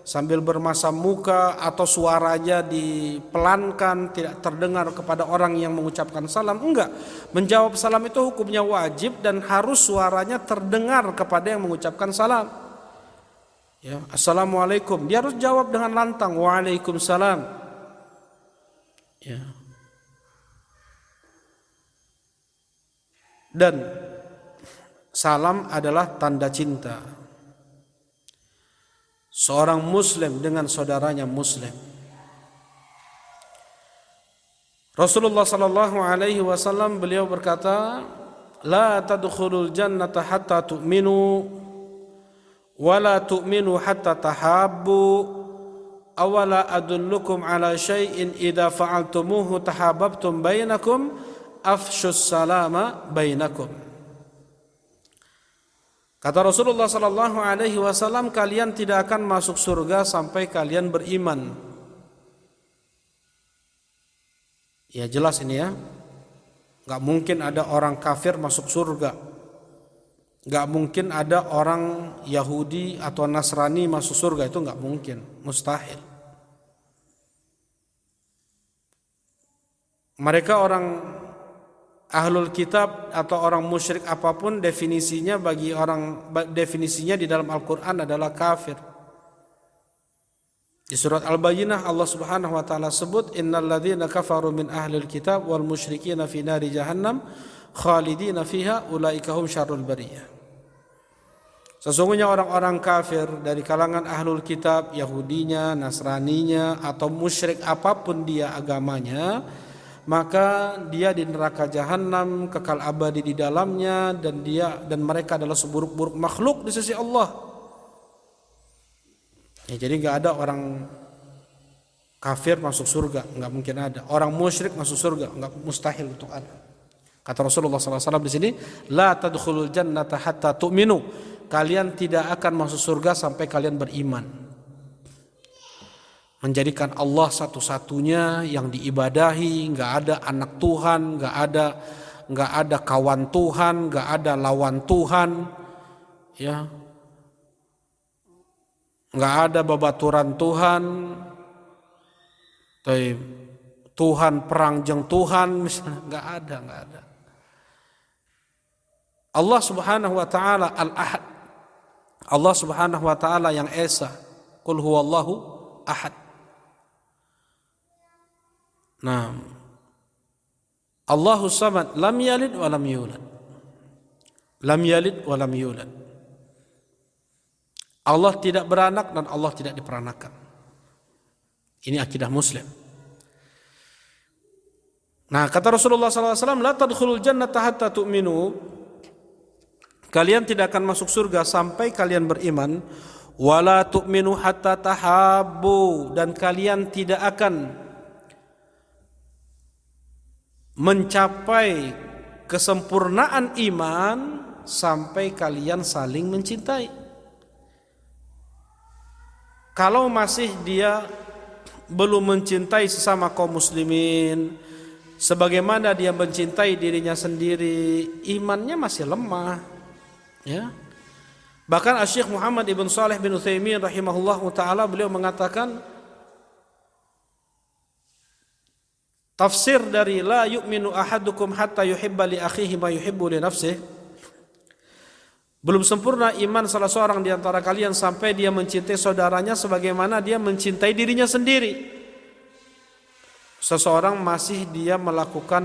[SPEAKER 1] sambil bermasam muka atau suaranya dipelankan, tidak terdengar kepada orang yang mengucapkan salam. Enggak. Menjawab salam itu hukumnya wajib dan harus suaranya terdengar kepada yang mengucapkan salam. Ya, assalamualaikum. Dia harus jawab dengan lantang, waalaikumsalam. Ya. Dan salam adalah tanda cinta seorang muslim dengan saudaranya muslim. Rasulullah sallallahu alaihi wasallam beliau berkata, "La tadkhulul jannata hatta tu'minu wa la tu'minu hatta tahabbu. Awala adullukum ala syai'in idza fa'altumuhu tahabbtum bainakum afshus salama bainakum." Kata Rasulullah sallallahu alaihi wasallam, kalian tidak akan masuk surga sampai kalian beriman. Ya jelas ini ya. Enggak mungkin ada orang kafir masuk surga. Enggak mungkin ada orang Yahudi atau Nasrani masuk surga, itu enggak mungkin, mustahil. Mereka orang Ahlul kitab atau orang musyrik apapun definisinya di dalam Al-Qur'an adalah kafir. Di surat Al-Bayyinah Allah Subhanahu wa taala sebut, innal ladzina kafaru min ahlil kitab wal musyrikina fi nari jahannam khalidina fiha ulaika hum syarrul bariyah. Sesungguhnya orang-orang kafir dari kalangan ahlul kitab, Yahudinya, Nasraninya atau musyrik apapun dia agamanya, maka dia di neraka jahanam kekal abadi di dalamnya, dan mereka adalah seburuk-buruk makhluk di sisi Allah. Ya, jadi nggak ada orang kafir masuk surga, nggak mungkin ada. Orang musyrik masuk surga, nggak, mustahil untuk ada. Kata Rasulullah SAW di sini, la tadkhulul jannata hatta tu'minu. Kalian tidak akan masuk surga sampai kalian beriman. Menjadikan Allah satu-satunya yang diibadahi, nggak ada anak Tuhan, nggak ada kawan Tuhan, nggak ada lawan Tuhan, ya, nggak ada babaturan Tuhan, Tuhan perang jeung Tuhan, misalnya nggak ada. Allah Subhanahu wa taala Al-Ahad. Allah Subhanahu wa taala yang esa. Qul huwallahu ahad. Nah, Allahus Samad, lam yalid wa lam yulad. Lam yalid wa lam yulad. Allah tidak beranak dan Allah tidak diperanakan. Ini akidah Muslim. Nah, kata Rasulullah SAW, la tadkhulul jannata hatta tu'minu. Kalian tidak akan masuk surga sampai kalian beriman. Wala tu'minu hatta tahabbu. Dan kalian tidak akan mencapai kesempurnaan iman sampai kalian saling mencintai. Kalau masih dia belum mencintai sesama kaum muslimin sebagaimana dia mencintai dirinya sendiri, imannya masih lemah, ya. Bahkan Asy-Syaikh Muhammad ibn Shalih bin Utsaimin rahimahullahu taala, beliau mengatakan tafsir dari la yu'minu ahadukum hatta yuhibba li akhihi ma yuhibbu li nafsihi, belum sempurna iman salah seorang di antara kalian sampai dia mencintai saudaranya sebagaimana dia mencintai dirinya sendiri. Seseorang masih dia melakukan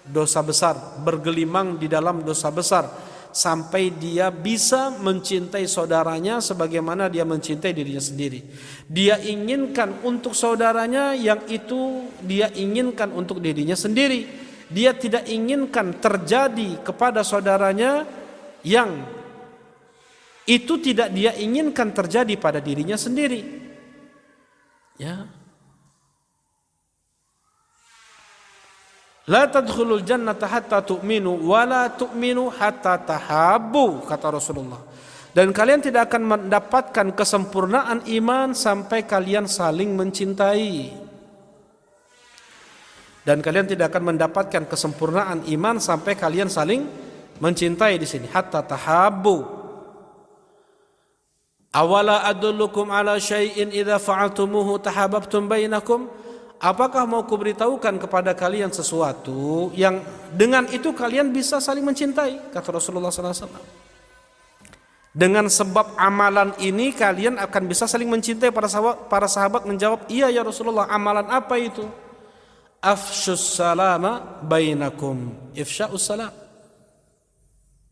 [SPEAKER 1] dosa besar, bergelimang di dalam dosa besar sampai dia bisa mencintai saudaranya sebagaimana dia mencintai dirinya sendiri. Dia inginkan untuk saudaranya yang itu dia inginkan untuk dirinya sendiri. Dia tidak inginkan terjadi kepada saudaranya yang itu tidak dia inginkan terjadi pada dirinya sendiri. Ya. La tadkhulul jannata hatta tu'minu wa la tu'minu hatta tahabbu, kata Rasulullah. Dan kalian tidak akan mendapatkan kesempurnaan iman sampai kalian saling mencintai. Dan kalian tidak akan mendapatkan kesempurnaan iman sampai kalian saling mencintai di sini, hatta tahabbu. Awala adullukum ala syai'in idza fa'altumuhu tahabbtum bainakum. Apakah mau kuberitahukan kepada kalian sesuatu yang dengan itu kalian bisa saling mencintai, kata Rasulullah SAW. Dengan sebab amalan ini kalian akan bisa saling mencintai. Para sahabat menjawab, iya ya Rasulullah, amalan apa itu? Afshus salama bainakum. Ifsya'us salam,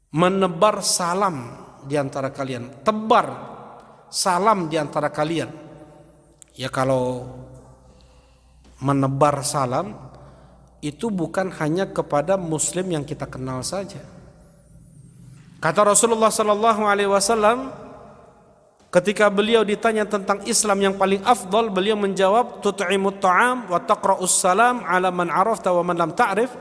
[SPEAKER 1] menebar salam di antara kalian, tebar salam di antara kalian. Ya, kalau menebar salam itu bukan hanya kepada muslim yang kita kenal saja. Kata Rasulullah sallallahu alaihi wasallam ketika beliau ditanya tentang Islam yang paling afdal, beliau menjawab, tut'imut ta'am wa taqra'us salam ala man 'arafta wa man lam ta'rif.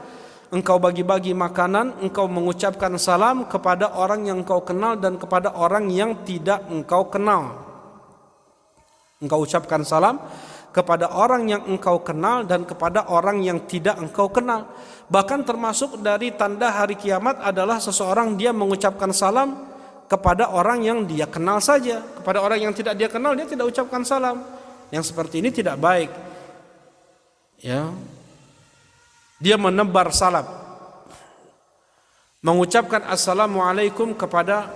[SPEAKER 1] Engkau bagi-bagi makanan, engkau mengucapkan salam kepada orang yang engkau kenal dan kepada orang yang tidak engkau kenal. Engkau ucapkan salam kepada orang yang engkau kenal dan kepada orang yang tidak engkau kenal. Bahkan termasuk dari tanda hari kiamat adalah seseorang dia mengucapkan salam kepada orang yang dia kenal saja. Kepada orang yang tidak dia kenal dia tidak ucapkan salam. Yang seperti ini tidak baik. Ya. Dia menebar salam, mengucapkan assalamualaikum kepada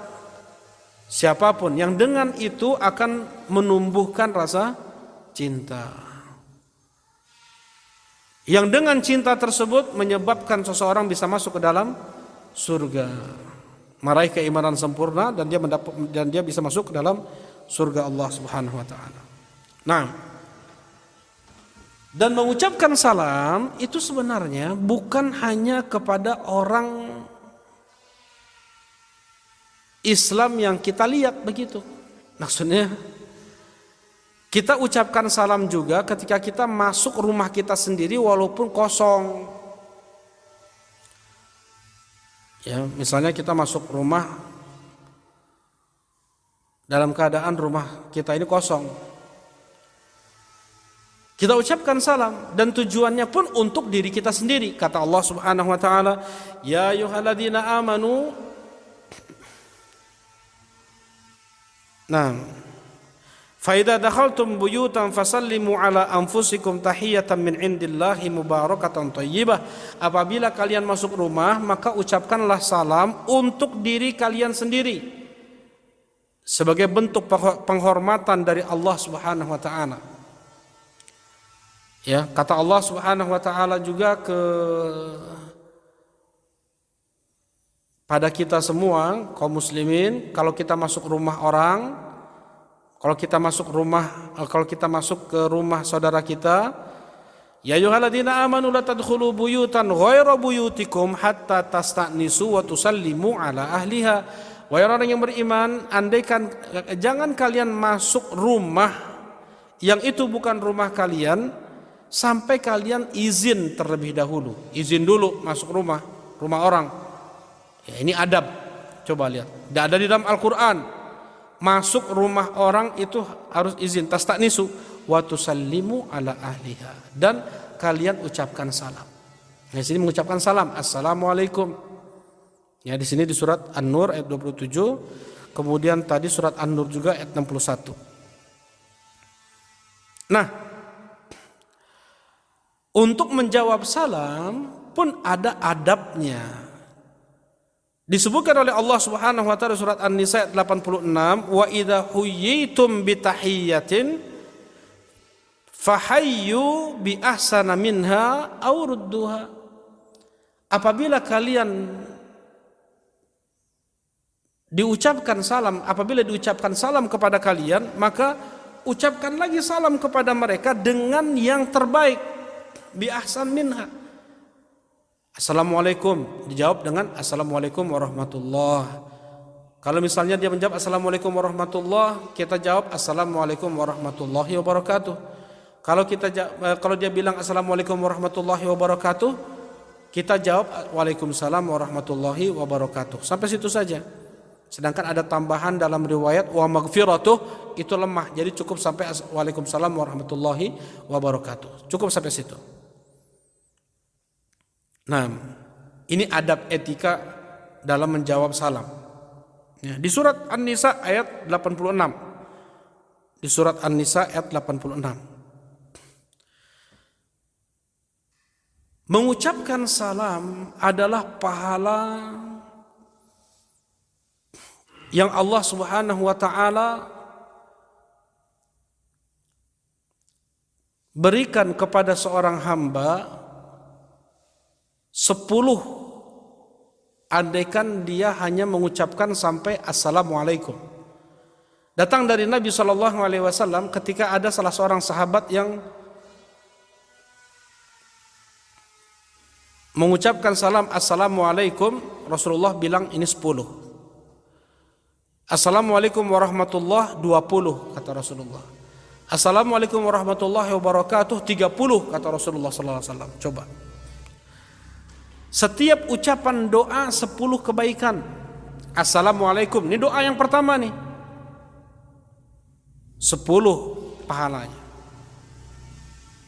[SPEAKER 1] siapapun yang dengan itu akan menumbuhkan rasa cinta. Yang dengan cinta tersebut menyebabkan seseorang bisa masuk ke dalam surga, meraih keimanan sempurna dan dia bisa masuk ke dalam surga Allah Subhanahu wa taala. Nah, dan mengucapkan salam itu sebenarnya bukan hanya kepada orang Islam yang kita lihat begitu. Maksudnya kita ucapkan salam juga ketika kita masuk rumah kita sendiri walaupun kosong. Ya, misalnya kita masuk rumah dalam keadaan rumah kita ini kosong. Kita ucapkan salam dan tujuannya pun untuk diri kita sendiri. Kata Allah Subhanahu wa taala, ya ayyuhalladzina amanu. Nah, fa idza dakhaltum buyutan fasallimu ala anfusikum tahiyatan min indillahi mubarakatan thayyibah. Apabila kalian masuk rumah, maka ucapkanlah salam untuk diri kalian sendiri sebagai bentuk penghormatan dari Allah Subhanahu wa taala. Ya, kata Allah Subhanahu wa taala juga pada kita semua kaum muslimin, kalau kita masuk rumah orang, kalau kita masuk ke rumah saudara kita, ya ayyuhalladzina amanu la tadkhulu buyutan ghaira buyutikum hatta tasta'nisu wa tusallimu ala ahliha. Wahai orang yang beriman, andaikan jangan kalian masuk rumah yang itu bukan rumah kalian sampai kalian izin terlebih dahulu. Izin dulu masuk rumah orang. Ya, ini adab. Coba lihat. Tidak ada di dalam Al-Qur'an. Masuk rumah orang itu harus izin. Tasta'nisu wa tusallimu ala ahliha. Dan kalian ucapkan salam. Nah, di sini mengucapkan salam. Assalamualaikum. Ya, di sini di surat An-Nur ayat 27. Kemudian tadi surat An-Nur juga ayat 61. Nah, untuk menjawab salam pun ada adabnya. Disebutkan oleh Allah Subhanahu wa taala surat An-Nisa ayat 86, wa idza huyyitum bi tahiyyatin fahayyu bi ahsana minha aw rudduha. Apabila diucapkan salam kepada kalian, maka ucapkan lagi salam kepada mereka dengan yang terbaik, bi ahsan minha. Assalamualaikum, dijawab dengan Assalamualaikum warahmatullah. Kalau misalnya dia menjawab Assalamualaikum warahmatullah, kita jawab Assalamualaikum warahmatullahi wabarakatuh. Kalau dia bilang Assalamualaikum warahmatullahi wabarakatuh, kita jawab Waalaikumsalam warahmatullahi wabarakatuh. Sampai situ saja. Sedangkan ada tambahan dalam riwayat wa maghfiratuh, itu lemah. Jadi cukup sampai Waalaikumsalam warahmatullahi wabarakatuh. Cukup sampai situ. Nah, ini adab etika dalam menjawab salam. Ya, di surat An-Nisa ayat 86. Di surat An-Nisa ayat 86. Mengucapkan salam adalah pahala yang Allah Subhanahu wa taala berikan kepada seorang hamba 10 andaikan dia hanya mengucapkan sampai Assalamualaikum. Datang dari Nabi SAW ketika ada salah seorang sahabat yang mengucapkan salam Assalamualaikum, Rasulullah bilang ini 10. Assalamualaikum warahmatullahi 20 kata Rasulullah. Assalamualaikum warahmatullahi wabarakatuh 30 kata Rasulullah SAW. Coba. Setiap ucapan doa 10 kebaikan. Assalamualaikum, ini doa yang pertama nih. 10 pahalanya.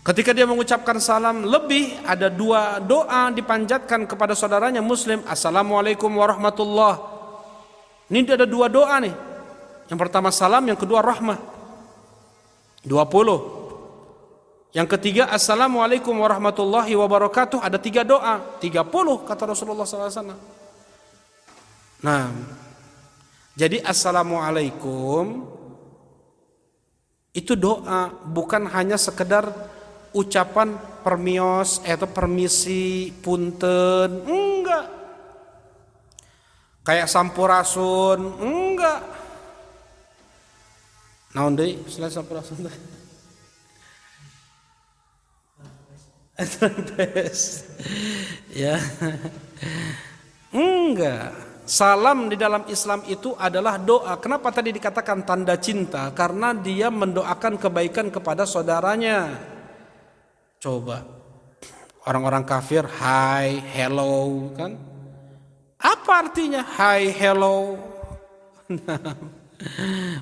[SPEAKER 1] Ketika dia mengucapkan salam lebih, ada 2 doa dipanjatkan kepada saudaranya muslim. Assalamualaikum warahmatullahi. Ini ada 2 doa nih. Yang pertama salam, yang kedua rahmah. 20. Yang ketiga Assalamualaikum warahmatullahi wabarakatuh, ada 3 doa, 30 kata Rasulullah SAW. Nah, jadi Assalamualaikum itu doa, bukan hanya sekedar ucapan permios atau permisi, punten, enggak. Kayak sampurasun, enggak. Naon deui selain sampurasun teh? Ya. Enggak. Salam di dalam Islam itu adalah doa. Kenapa tadi dikatakan tanda cinta? Karena dia mendoakan kebaikan kepada saudaranya. Coba. Orang-orang kafir hi, hello kan? Apa artinya hi, hello?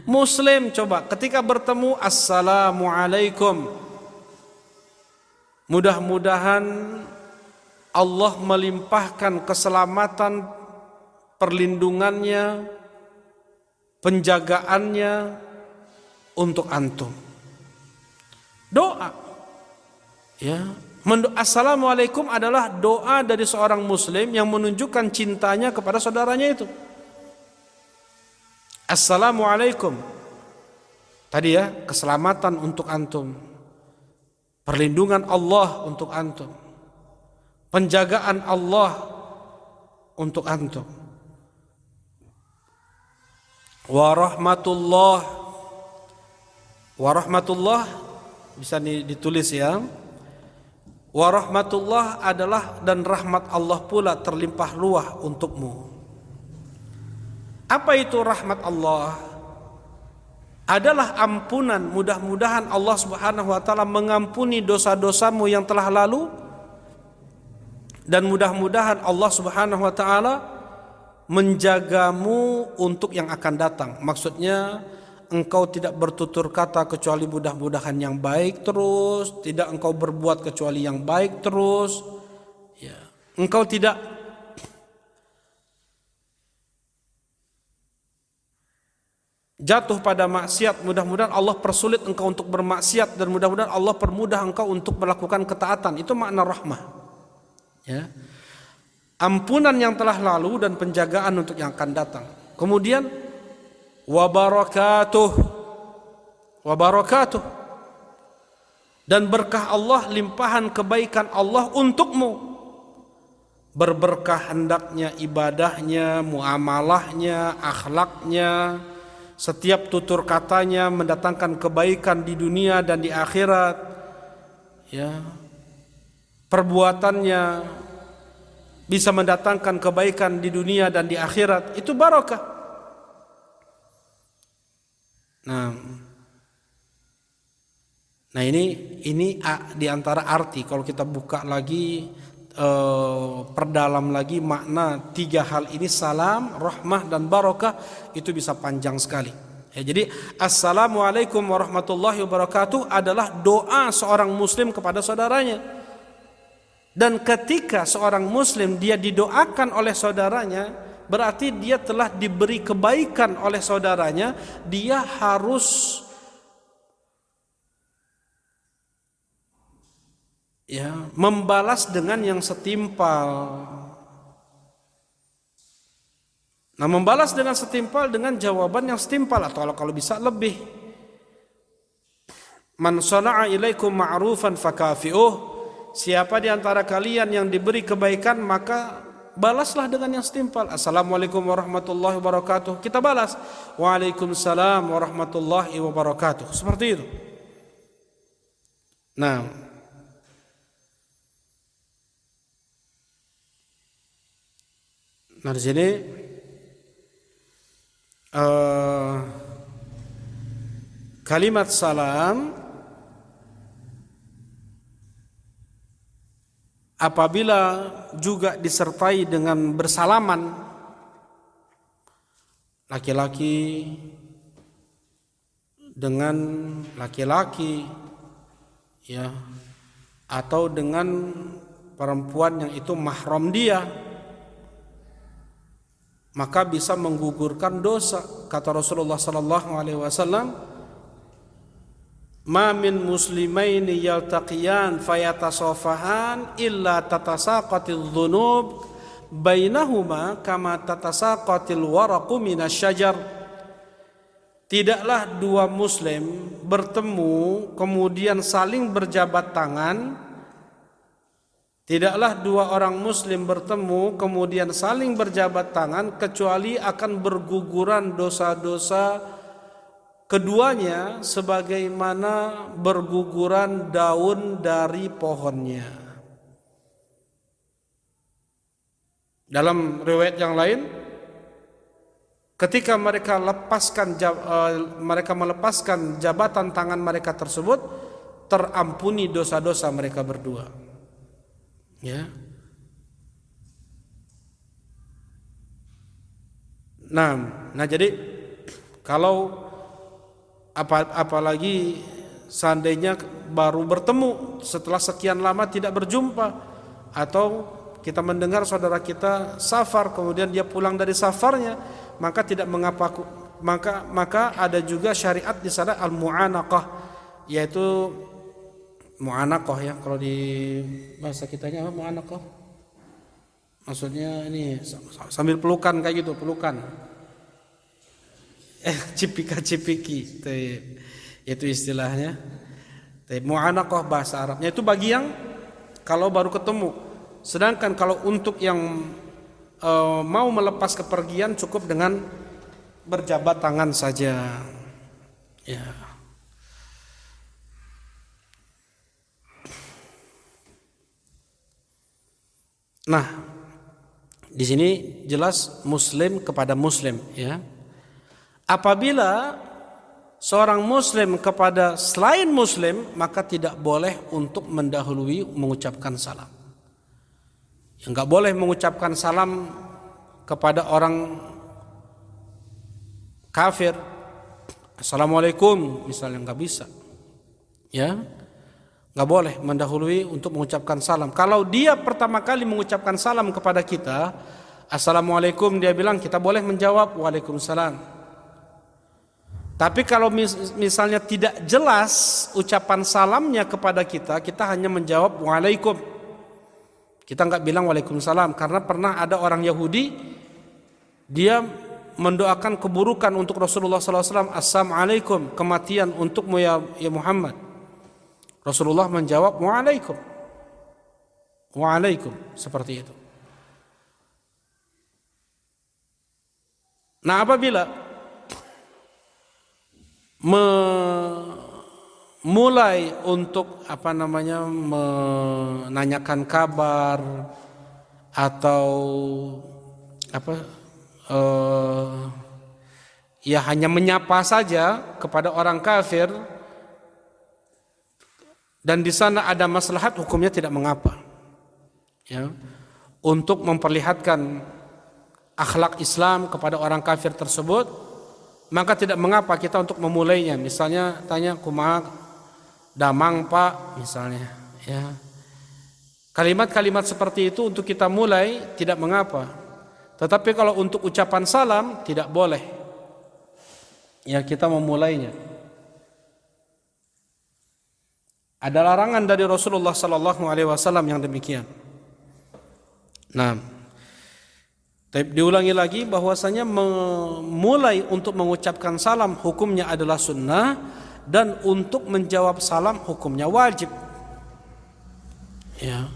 [SPEAKER 1] Muslim coba ketika bertemu Assalamualaikum. Mudah-mudahan Allah melimpahkan keselamatan, perlindungannya, penjagaannya untuk antum. Doa. Ya, Assalamualaikum adalah doa dari seorang muslim yang menunjukkan cintanya kepada saudaranya itu. Assalamualaikum. Tadi ya, keselamatan untuk antum. perlindungan Allah untuk antum, penjagaan Allah untuk antum. Wa rahmatullah bisa ditulis ya. Wa rahmatullah adalah dan rahmat Allah pula terlimpah luah untukmu. Apa itu rahmat Allah? Adalah ampunan. Mudah-mudahan Allah Subhanahu wa taala mengampuni dosa-dosamu yang telah lalu, dan mudah-mudahan Allah Subhanahu wa taala menjagamu untuk yang akan datang. Maksudnya engkau tidak bertutur kata kecuali mudah-mudahan yang baik terus, tidak engkau berbuat kecuali yang baik terus, ya. Engkau tidak jatuh pada maksiat, mudah-mudahan Allah persulit engkau untuk bermaksiat, dan mudah-mudahan Allah permudah engkau untuk melakukan ketaatan. Itu makna rahmah, ya. Ampunan yang telah lalu dan penjagaan untuk yang akan datang. Kemudian wabarakatuh, dan berkah Allah, limpahan kebaikan Allah untukmu. Berberkah hendaknya ibadahnya, muamalahnya, akhlaknya, setiap tutur katanya mendatangkan kebaikan di dunia dan di akhirat, ya. Perbuatannya bisa mendatangkan kebaikan di dunia dan di akhirat, itu barakah. Nah ini di antara arti, kalau kita buka lagi, perdalam lagi makna tiga hal ini, salam, rahmah, dan barakah, itu bisa panjang sekali. Ya, jadi assalamualaikum warahmatullahi wabarakatuh adalah doa seorang muslim kepada saudaranya. Dan ketika seorang muslim dia didoakan oleh saudaranya, berarti dia telah diberi kebaikan oleh saudaranya. Dia harus membalas dengan yang setimpal. Nah, membalas dengan setimpal dengan jawaban yang setimpal, atau kalau bisa lebih. Man sana'a ilaikum ma'rufan fakafi'uh. Siapa di antara kalian yang diberi kebaikan, maka balaslah dengan yang setimpal. Assalamualaikum warahmatullahi wabarakatuh, kita balas waalaikumsalam warahmatullahi wabarakatuh, seperti itu. Nah di sini kalimat salam apabila juga disertai dengan bersalaman, laki-laki dengan laki-laki, ya, atau dengan perempuan yang itu mahram dia, maka bisa menggugurkan dosa. Kata Rasulullah sallallahu alaihi wasallam, ma min muslimaini yaltaqiyan fayatasafahan illa tatasaqatil dhunub bainahuma kama tatasaqatil waraqu minasyajar. Tidaklah dua muslim bertemu kemudian saling berjabat tangan. Tidaklah dua orang muslim bertemu kemudian saling berjabat tangan kecuali akan berguguran dosa-dosa keduanya sebagaimana berguguran daun dari pohonnya. Dalam riwayat yang lain, ketika mereka melepaskan jabatan tangan mereka tersebut, terampuni dosa-dosa mereka berdua. Ya. Nah jadi kalau apalagi seandainya baru bertemu setelah sekian lama tidak berjumpa, atau kita mendengar saudara kita safar kemudian dia pulang dari safarnya, maka tidak mengapa, maka ada juga syariat di sana al-mu'anaqah, yaitu mu'anaqah, ya, kalau di bahasa kitanya apa mu'anaqah? Maksudnya ini sambil pelukan kayak gitu, pelukan. Cipika-cipiki itu istilahnya. Mu'anaqah bahasa Arabnya itu bagi yang kalau baru ketemu. Sedangkan kalau untuk yang mau melepas kepergian cukup dengan berjabat tangan saja. Ya. Nah, di sini jelas muslim kepada muslim, ya. Apabila seorang muslim kepada selain muslim, maka tidak boleh untuk mendahului mengucapkan salam. Enggak boleh mengucapkan salam kepada orang kafir, assalamualaikum misalnya, enggak bisa. Ya. Enggak boleh mendahului untuk mengucapkan salam. Kalau dia pertama kali mengucapkan salam kepada kita, assalamualaikum, dia bilang, kita boleh menjawab waalaikumsalam. Tapi kalau misalnya tidak jelas ucapan salamnya kepada kita, kita hanya menjawab waalaikum. Kita enggak bilang waalaikumsalam, karena pernah ada orang Yahudi, dia mendoakan keburukan untuk Rasulullah SAW, assalamualaikum, kematian untukmu ya Muhammad. Rasulullah menjawab waalaikum, waalaikum, seperti itu. Nah, apabila mulai untuk menanyakan kabar atau ya hanya menyapa saja kepada orang kafir, dan di sana ada maslahat, hukumnya tidak mengapa. Ya, untuk memperlihatkan akhlak Islam kepada orang kafir tersebut, maka tidak mengapa kita untuk memulainya. Misalnya tanya, kumaha damang Pak, misalnya. Ya, kalimat-kalimat seperti itu untuk kita mulai tidak mengapa. Tetapi kalau untuk ucapan salam tidak boleh. Ya, kita memulainya. Ada larangan dari Rasulullah sallallahu alaihi wasallam yang demikian. Nah, diulangi lagi bahwasanya memulai untuk mengucapkan salam hukumnya adalah sunnah, dan untuk menjawab salam hukumnya wajib. Ya.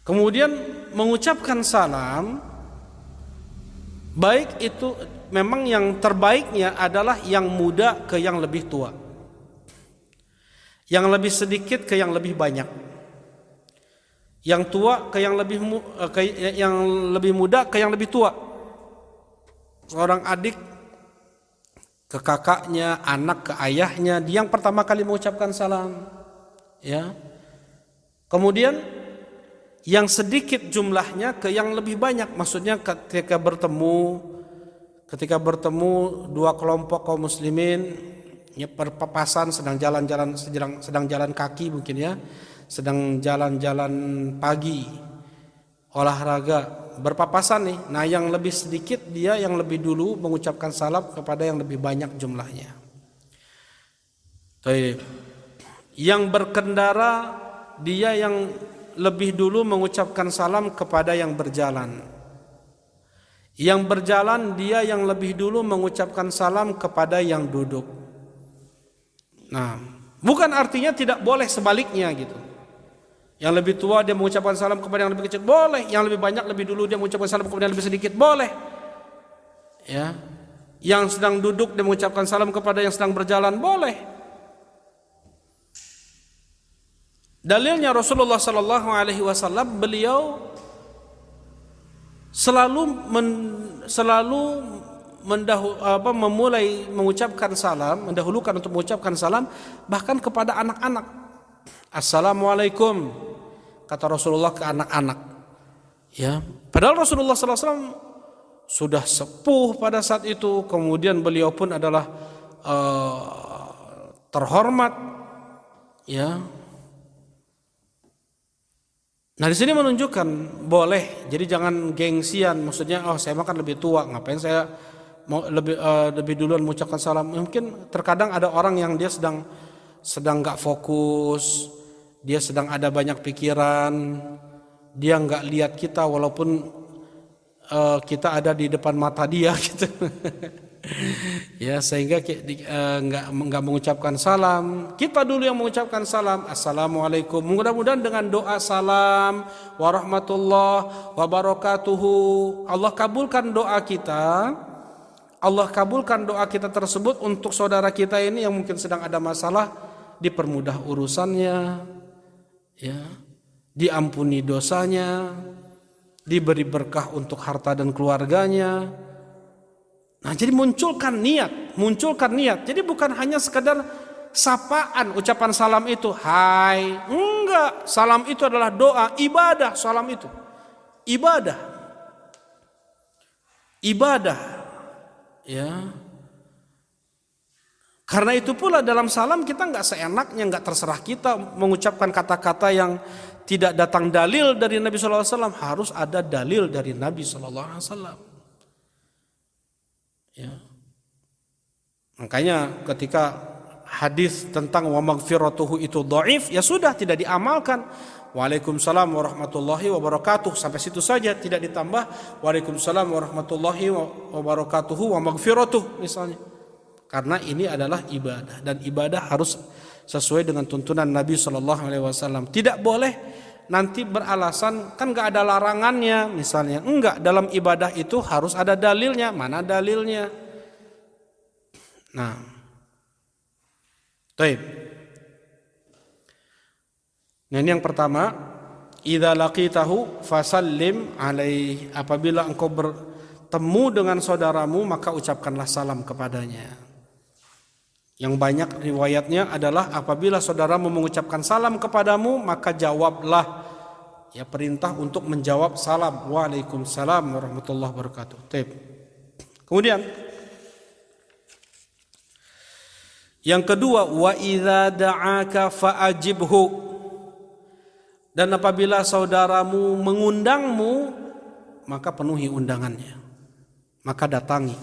[SPEAKER 1] Kemudian mengucapkan salam, baik itu memang yang terbaiknya adalah yang muda ke yang lebih tua, yang lebih sedikit ke yang lebih banyak, yang tua ke yang lebih muda ke yang lebih tua. Seorang adik ke kakaknya, anak ke ayahnya, dia yang pertama kali mengucapkan salam. Ya. Kemudian yang sedikit jumlahnya ke yang lebih banyak, maksudnya ketika bertemu dua kelompok kaum muslimin, ya, berpapasan, sedang jalan kaki mungkin, ya, sedang jalan-jalan pagi, olahraga, berpapasan nih. Nah, yang lebih sedikit dia yang lebih dulu mengucapkan salam kepada yang lebih banyak jumlahnya. Yang berkendara dia yang lebih dulu mengucapkan salam kepada yang berjalan. Yang berjalan dia yang lebih dulu mengucapkan salam kepada yang duduk. Nah, bukan artinya tidak boleh sebaliknya gitu. Yang lebih tua dia mengucapkan salam kepada yang lebih kecil, boleh. Yang lebih banyak lebih dulu dia mengucapkan salam kepada yang lebih sedikit, boleh. Ya. Yang sedang duduk dia mengucapkan salam kepada yang sedang berjalan, boleh. Dalilnya Rasulullah sallallahu alaihi wasallam, beliau selalu memulai mengucapkan salam, mendahulukan untuk mengucapkan salam bahkan kepada anak-anak. Assalamualaikum, kata Rasulullah ke anak-anak. Ya, padahal Rasulullah sallallahu alaihi wasallam sudah sepuh pada saat itu, kemudian beliau pun adalah terhormat. Ya. Nah, di sini menunjukkan boleh. Jadi jangan gengsian, maksudnya saya makan lebih tua, ngapain saya mau lebih duluan mengucapkan salam. Mungkin terkadang ada orang yang dia sedang nggak fokus, dia sedang ada banyak pikiran, dia nggak lihat kita walaupun kita ada di depan mata dia gitu. Ya, sehingga enggak mengucapkan salam. Kita dulu yang mengucapkan salam, assalamualaikum. Mudah-mudahan dengan doa salam warahmatullahi wabarakatuhu, Allah kabulkan doa kita. Allah kabulkan doa kita tersebut untuk saudara kita ini yang mungkin sedang ada masalah, dipermudah urusannya, ya, diampuni dosanya, diberi berkah untuk harta dan keluarganya. Nah, jadi munculkan niat. Jadi bukan hanya sekedar sapaan, ucapan salam itu, hai, enggak. Salam itu adalah doa, ibadah. Salam itu ibadah. Ya, karena itu pula dalam salam kita nggak seenaknya, nggak terserah kita mengucapkan kata-kata yang tidak datang dalil dari Nabi SAW. Harus ada dalil dari Nabi SAW. Ya, makanya ketika hadis tentang wa maghfiratuhu itu dhaif, ya sudah, tidak diamalkan. Waalaikumsalam warahmatullahi wabarakatuh, sampai situ saja, tidak ditambah waalaikumsalam warahmatullahi wabarakatuhu wa maghfiratuh misalnya. Karena ini adalah ibadah, dan ibadah harus sesuai dengan tuntunan Nabi SAW. Tidak boleh nanti beralasan kan nggak ada larangannya misalnya. Enggak, dalam ibadah itu harus ada dalilnya. Mana dalilnya? Nah, baik. Nah, ini yang pertama, idza laqitahu fasallim alaihi. Apabila engkau bertemu dengan saudaramu, maka ucapkanlah salam kepadanya. Yang banyak riwayatnya adalah apabila saudaramu mengucapkan salam kepadamu, maka jawablah. Ya, perintah untuk menjawab salam. Waalaikumsalam warahmatullahi wabarakatuh. Kemudian yang kedua, wa idza da'aka fa'ajibhu. Dan apabila saudaramu mengundangmu, maka penuhi undangannya, maka datangi.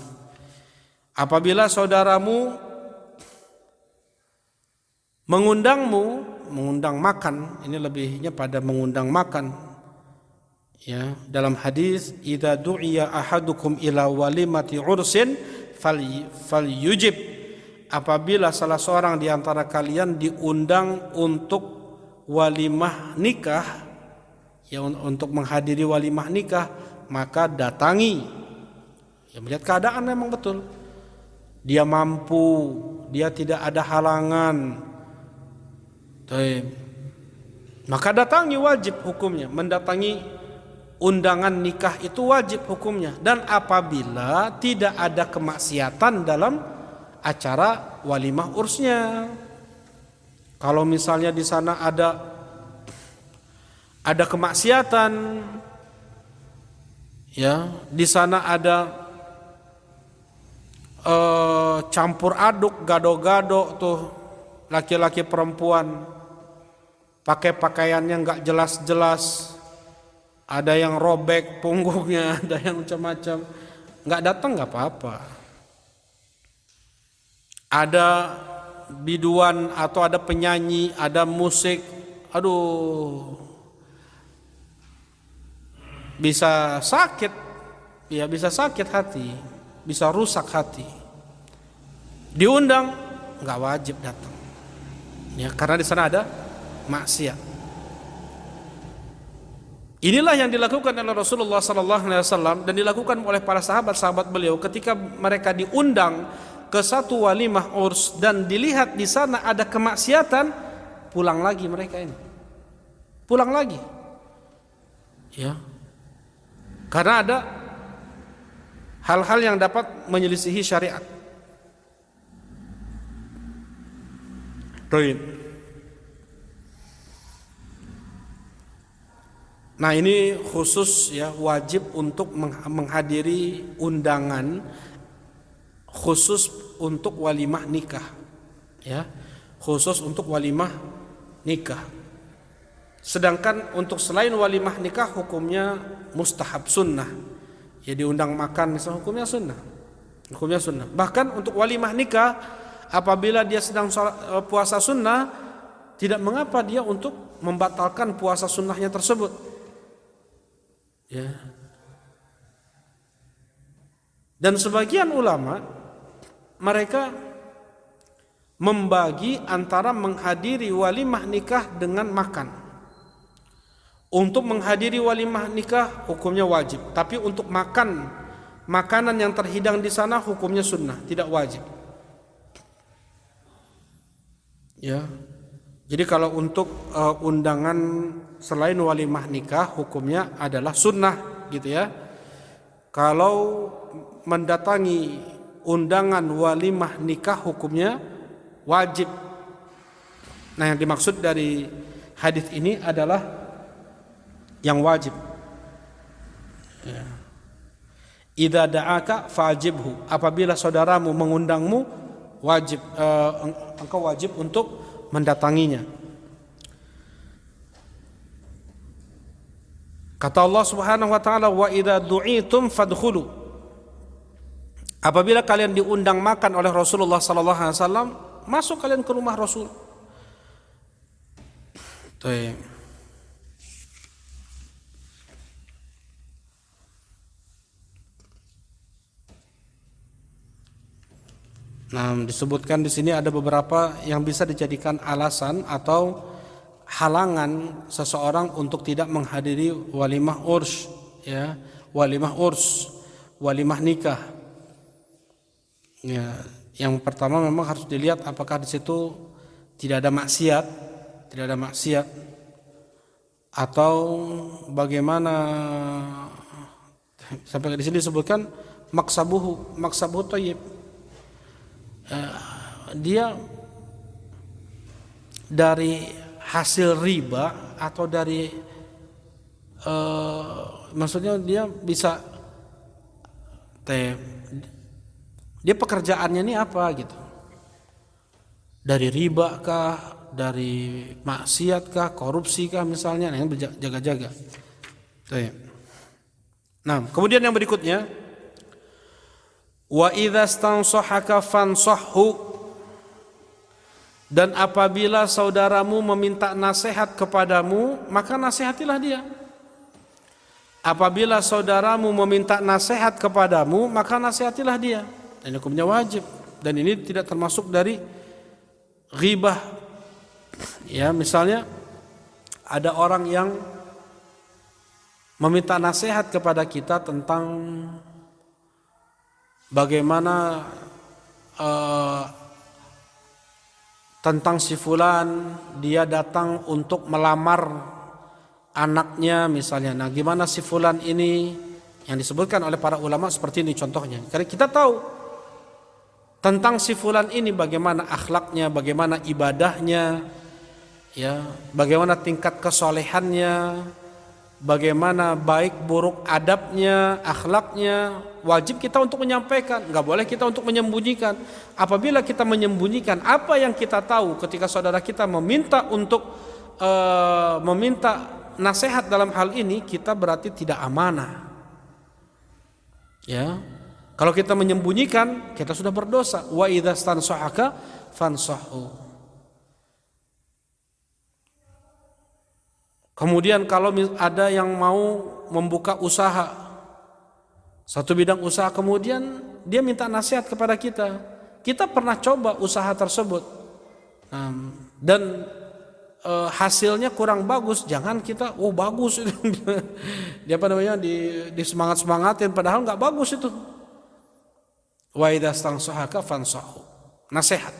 [SPEAKER 1] Apabila saudaramu mengundang makan, ini lebihnya pada mengundang makan. Ya, dalam hadis, idza du'iya ahadukum ila walimati ursin falyujib. Apabila salah seorang di antara kalian diundang untuk walimah nikah, ya, untuk menghadiri walimah nikah, maka datangi. Ya, melihat keadaan memang betul, dia mampu, dia tidak ada halangan, maka datangi, wajib hukumnya. Mendatangi undangan nikah itu wajib hukumnya. Dan apabila tidak ada kemaksiatan dalam acara walimah ursnya, kalau misalnya di sana ada kemaksiatan, ya, di sana ada campur aduk, gado-gado tuh, laki-laki perempuan pakai pakaiannya nggak jelas-jelas, ada yang robek punggungnya, ada yang macam-macam, nggak datang nggak apa-apa. Ada biduan atau ada penyanyi, ada musik, aduh, bisa sakit, ya, bisa sakit hati, bisa rusak hati. Diundang nggak wajib datang, ya, karena di sana ada maksiat. Inilah yang dilakukan oleh Rasulullah SAW dan dilakukan oleh para sahabat-sahabat beliau ketika mereka diundang ke satu walimah urs dan dilihat di sana ada kemaksiatan, pulang lagi mereka ini, pulang lagi, ya, karena ada hal-hal yang dapat menyelisihi syariat. Nah, ini khusus, ya, wajib untuk menghadiri undangan khusus untuk walimah nikah, ya, khusus untuk walimah nikah. Sedangkan untuk selain walimah nikah hukumnya mustahab, sunnah, ya, diundang makan misalnya hukumnya sunnah. Bahkan untuk walimah nikah, apabila dia sedang puasa sunnah, tidak mengapa dia untuk membatalkan puasa sunnahnya tersebut, ya. Dan sebagian ulama mereka membagi antara menghadiri walimah nikah dengan makan. Untuk menghadiri walimah nikah hukumnya wajib, tapi untuk makan makanan yang terhidang di sana hukumnya sunnah, tidak wajib. Ya. Jadi kalau untuk undangan selain walimah nikah hukumnya adalah sunnah gitu ya. Kalau mendatangi undangan walimah nikah hukumnya wajib. Nah, yang dimaksud dari hadis ini adalah yang wajib. Ya. Idza da'aka fajibhu. Apabila saudaramu mengundangmu, wajib engkau wajib untuk mendatanginya. Kata Allah Subhanahu wa taala, wa idza du'itum fadkhulu. Apabila kalian diundang makan oleh Rasulullah sallallahu alaihi wasallam, masuk kalian ke rumah Rasul. Baik. Nah, disebutkan di sini ada beberapa yang bisa dijadikan alasan atau halangan seseorang untuk tidak menghadiri walimah urs, ya, walimah urs, walimah nikah. Ya, yang pertama memang harus dilihat apakah di situ tidak ada maksiat, atau bagaimana. Sampai di sini disebutkan maksabuhu thayyib. Dia dari hasil riba atau dari maksudnya dia bisa dia pekerjaannya ini apa gitu, dari riba kah, dari maksiat kah, korupsi kah misalnya, yang berjaga-jaga. Nah, kemudian yang berikutnya, wa idza stansahaka fansahhu, dan apabila saudaramu meminta nasihat kepadamu, maka nasihatilah dia. Apabila saudaramu meminta nasihat kepadamu, maka nasihatilah dia. Dan hukumnya wajib, dan ini tidak termasuk dari ghibah. Ya, misalnya ada orang yang meminta nasihat kepada kita tentang bagaimana tentang si fulan, dia datang untuk melamar anaknya misalnya. Nah, gimana si fulan ini, yang disebutkan oleh para ulama seperti ini contohnya. Karena kita tahu tentang si fulan ini bagaimana akhlaknya, bagaimana ibadahnya, ya, bagaimana tingkat kesolehannya, bagaimana baik buruk adabnya, akhlaknya. Wajib kita untuk menyampaikan, nggak boleh kita untuk menyembunyikan. Apabila kita menyembunyikan apa yang kita tahu ketika saudara kita meminta untuk meminta nasihat dalam hal ini, kita berarti tidak amanah. Ya, kalau kita menyembunyikan, kita sudah berdosa. Wa idza stansahaka fansahhu. Kemudian kalau ada yang mau membuka usaha, satu bidang usaha, kemudian dia minta nasihat kepada kita, kita pernah coba usaha tersebut dan hasilnya kurang bagus, jangan kita bagus itu dia apa namanya di semangatin, padahal nggak bagus itu. Wa idza stansahaka fansahhu, nasihat,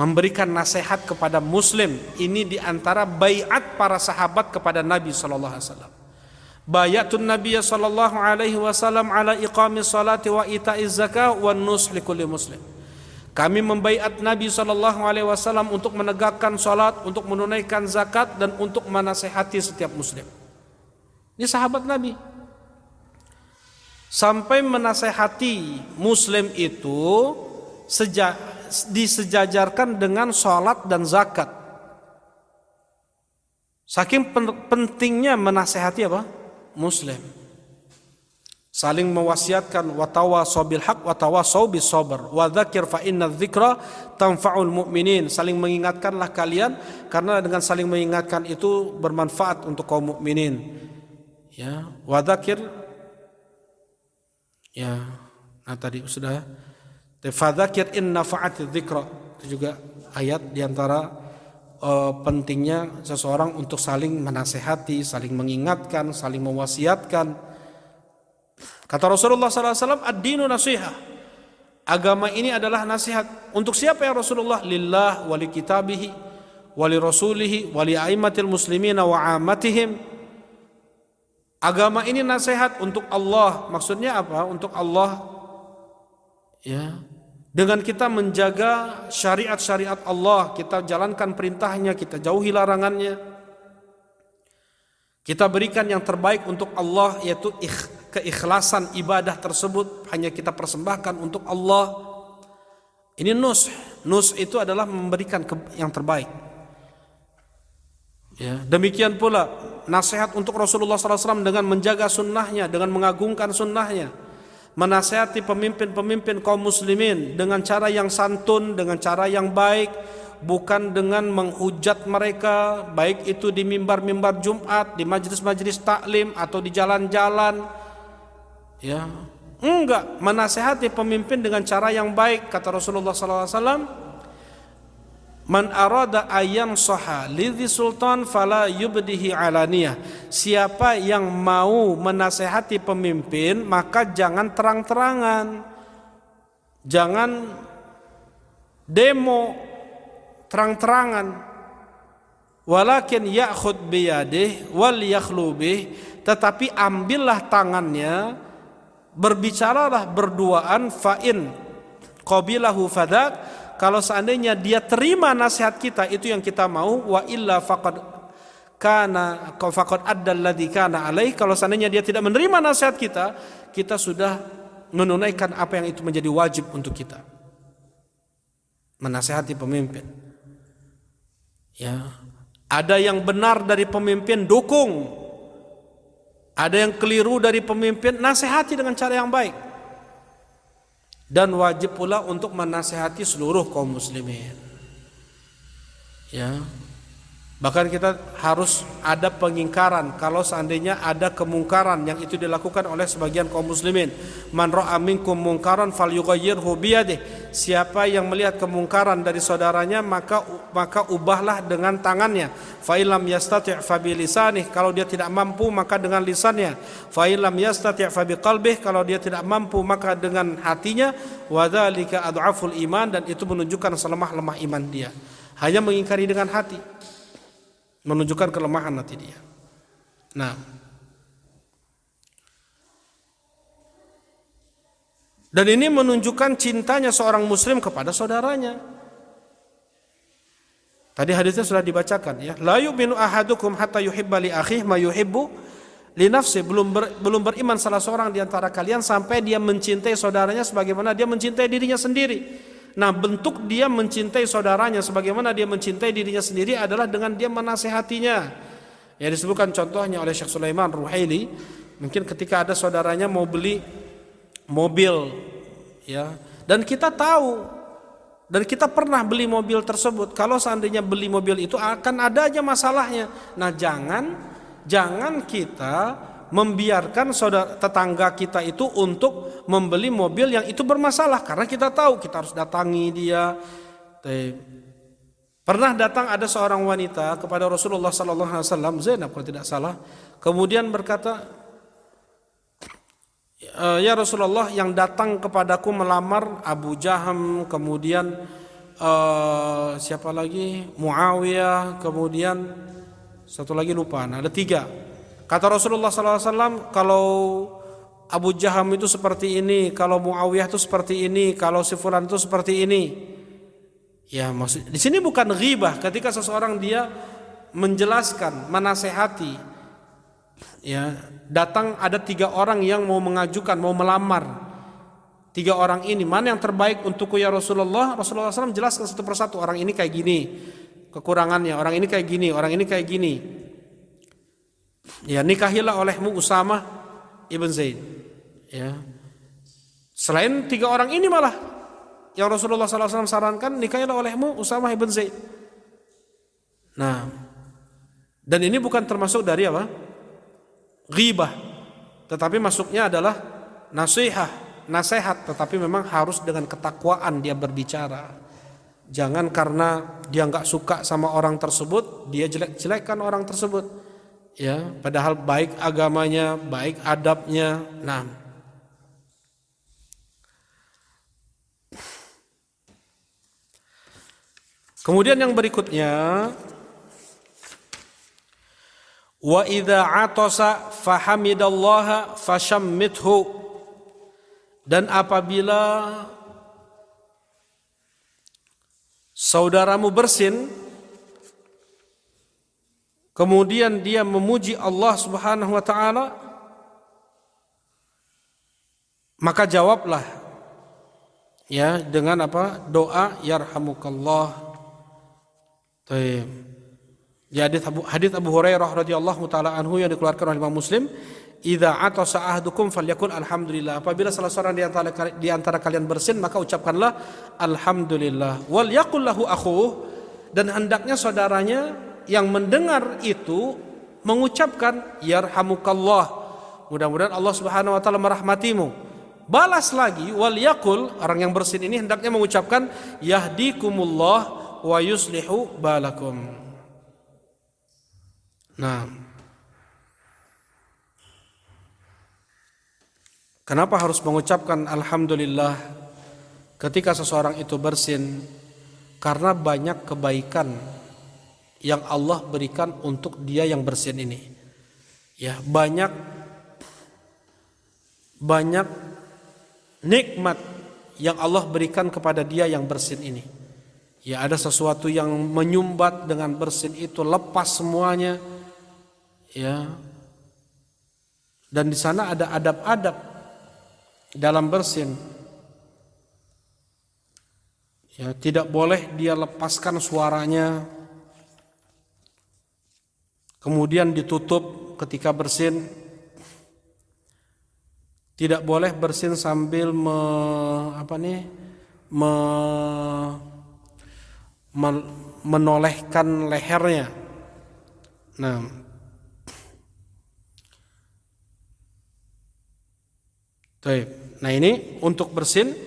[SPEAKER 1] memberikan nasihat kepada muslim, ini diantara baiat para sahabat kepada Nabi sallallahu alaihi wasallam. Bayatun Nabiy sallallahu alaihi wasallam ala iqamis salati wa ita'iz zakah wa nush likulli muslim. Kami membaiat Nabi sallallahu alaihi wasallam untuk menegakkan salat, untuk menunaikan zakat, dan untuk menasihati setiap muslim. Ini sahabat Nabi. Sampai menasihati muslim itu disejajarkan dengan salat dan zakat. Saking pentingnya menasihati apa? Muslim. Saling mewasiatkan, wa tawasau bil haq wa tawasau bis sabr wa dzakir fa inna dzikra tanfa'ul mu'minin. Saling mengingatkanlah kalian, karena dengan saling mengingatkan itu bermanfaat untuk kaum mukminin. Ya, wa dzakir, ya. Nah, tadi sudah Fadzakir in nafa'ati dzikra. Itu juga ayat diantara pentingnya seseorang untuk saling menasehati, saling mengingatkan, saling mewasiatkan. Kata Rasulullah SAW, ad-dinu nasihah. Agama ini adalah nasihat. Untuk siapa ya Rasulullah? Lillah wa li kitabihi wa li rasulihi wa li a'immatil muslimina wa 'ammatihim. Agama ini nasihat untuk Allah. Maksudnya apa? Untuk Allah, ya. Dengan kita menjaga syariat-syariat Allah, kita jalankan perintahnya, kita jauhi larangannya. Kita berikan yang terbaik untuk Allah, yaitu keikhlasan ibadah tersebut hanya kita persembahkan untuk Allah. Ini nus. Nus itu adalah memberikan yang terbaik. Ya, demikian pula nasihat untuk Rasulullah SAW dengan menjaga sunnahnya, dengan mengagungkan sunnahnya. Menasihati pemimpin-pemimpin kaum muslimin dengan cara yang santun, dengan cara yang baik, bukan dengan menghujat mereka, baik itu di mimbar-mimbar Jumat, di majelis-majelis taklim atau di jalan-jalan. Ya, enggak, menasihati pemimpin dengan cara yang baik. Kata Rasulullah SAW, man arada ayam soha lidhi sultan fala yubdihi alaniyah. Siapa yang mau menasehati pemimpin, maka jangan terang-terangan, jangan demo terang-terangan. Walakin ya'khud biyadih wal yakhlubih, tetapi ambillah tangannya, berbicaralah berduaan. Fa'in qabilahu fadak, kalau seandainya dia terima nasihat kita, itu yang kita mau. Wa illa faqad addal ladzi kana alaih. Kalau seandainya dia tidak menerima nasihat kita, kita sudah menunaikan apa yang itu menjadi wajib untuk kita. Menasihati pemimpin. Ya, ada yang benar dari pemimpin, dukung. Ada yang keliru dari pemimpin, nasihati dengan cara yang baik. Dan wajib pula untuk menasihati seluruh kaum muslimin. Ya. Bahkan kita harus ada pengingkaran kalau seandainya ada kemungkaran yang itu dilakukan oleh sebagian kaum muslimin. Man ra'a minkum mungkaran falyughayyirhu biyadihi. Siapa yang melihat kemungkaran dari saudaranya, maka ubahlah dengan tangannya. Fa illam yastati' fa bilisanih, kalau dia tidak mampu maka dengan lisannya. Fa illam yastati' fa biqalbih, kalau dia tidak mampu maka dengan hatinya. Wa dzalika adhaful iman, dan itu menunjukkan selemah-lemah iman dia. Hanya mengingkari dengan hati menunjukkan kelemahan hati dia. Nah, dan ini menunjukkan cintanya seorang muslim kepada saudaranya. Tadi hadisnya sudah dibacakan, ya. La yu'minu ahadukum hatta yuhibba li akhihi ma yuhibbu li nafsi. Belum beriman salah seorang di antara kalian sampai dia mencintai saudaranya sebagaimana dia mencintai dirinya sendiri. Nah, bentuk dia mencintai saudaranya sebagaimana dia mencintai dirinya sendiri adalah dengan dia menasehatinya. Ya, disebutkan contohnya oleh Syekh Sulaiman Ruhaili, mungkin ketika ada saudaranya mau beli mobil, ya, dan kita tahu dan kita pernah beli mobil tersebut. Kalau seandainya beli mobil itu akan ada aja masalahnya. Nah, jangan kita membiarkan saudara tetangga kita itu untuk membeli mobil yang itu bermasalah, karena kita tahu kita harus datangi dia. Pernah datang ada seorang wanita kepada Rasulullah SAW, Zainab kalau tidak salah, kemudian berkata, ya Rasulullah, yang datang kepadaku melamar Abu Jaham, kemudian siapa lagi, Muawiyah, kemudian satu lagi lupa, nah, ada 3. Kata Rasulullah SAW, kalau Abu Jaham itu seperti ini, kalau Muawiyah itu seperti ini, kalau si fulan itu seperti ini. Ya, maksud di sini bukan ghibah ketika seseorang dia menjelaskan, menasehati. Ya, datang ada 3 orang yang mau mengajukan, mau melamar. 3 orang ini, mana yang terbaik untukku ya Rasulullah? Rasulullah SAW jelaskan satu persatu, orang ini kayak gini kekurangannya, orang ini kayak gini, orang ini kayak gini. Ya, nikahilah olehmu Usamah ibn Zaid. Ya. Selain 3 orang ini malah yang Rasulullah SAW sarankan, nikahilah olehmu Usamah ibn Zaid. Nah, dan ini bukan termasuk dari apa? Ghibah, tetapi masuknya adalah nasihah. nasihat, tetapi memang harus dengan ketakwaan dia berbicara. Jangan karena dia nggak suka sama orang tersebut, dia jelek-jelekkan orang tersebut. Ya, padahal baik agamanya, baik adabnya. Nah, kemudian yang berikutnya, wa idza atasa fahamidallaha fashammithu, dan apabila saudaramu bersin kemudian dia memuji Allah Subhanahu wa taala, maka jawablah ya dengan apa? Doa yarhamukallah. Baik. Di hadits Abu Hurairah radhiyallahu taala anhu yang dikeluarkan oleh Imam Muslim, idza atasa ahadukum falyakul alhamdulillah. Apabila salah seorang di antara kalian bersin, maka ucapkanlah alhamdulillah. Wal yaqul lahu akhuh, dan hendaknya saudaranya yang mendengar itu mengucapkan yarhamukallah. Mudah-mudahan Allah Subhanahu wa taala merahmatimu. Balas lagi wal yaqul, orang yang bersin ini hendaknya mengucapkan yahdikumullah wa yuslihu balakum. Nah, kenapa harus mengucapkan alhamdulillah ketika seseorang itu bersin? Karena banyak kebaikan yang Allah berikan untuk dia yang bersin ini. Ya, banyak nikmat yang Allah berikan kepada dia yang bersin ini. Ya, ada sesuatu yang menyumbat dengan bersin itu, lepas semuanya. Ya. Dan di sana ada adab-adab dalam bersin. Ya, tidak boleh dia lepaskan suaranya, kemudian ditutup ketika bersin. Tidak boleh bersin sambil menolehkan lehernya. Nah ini untuk bersin.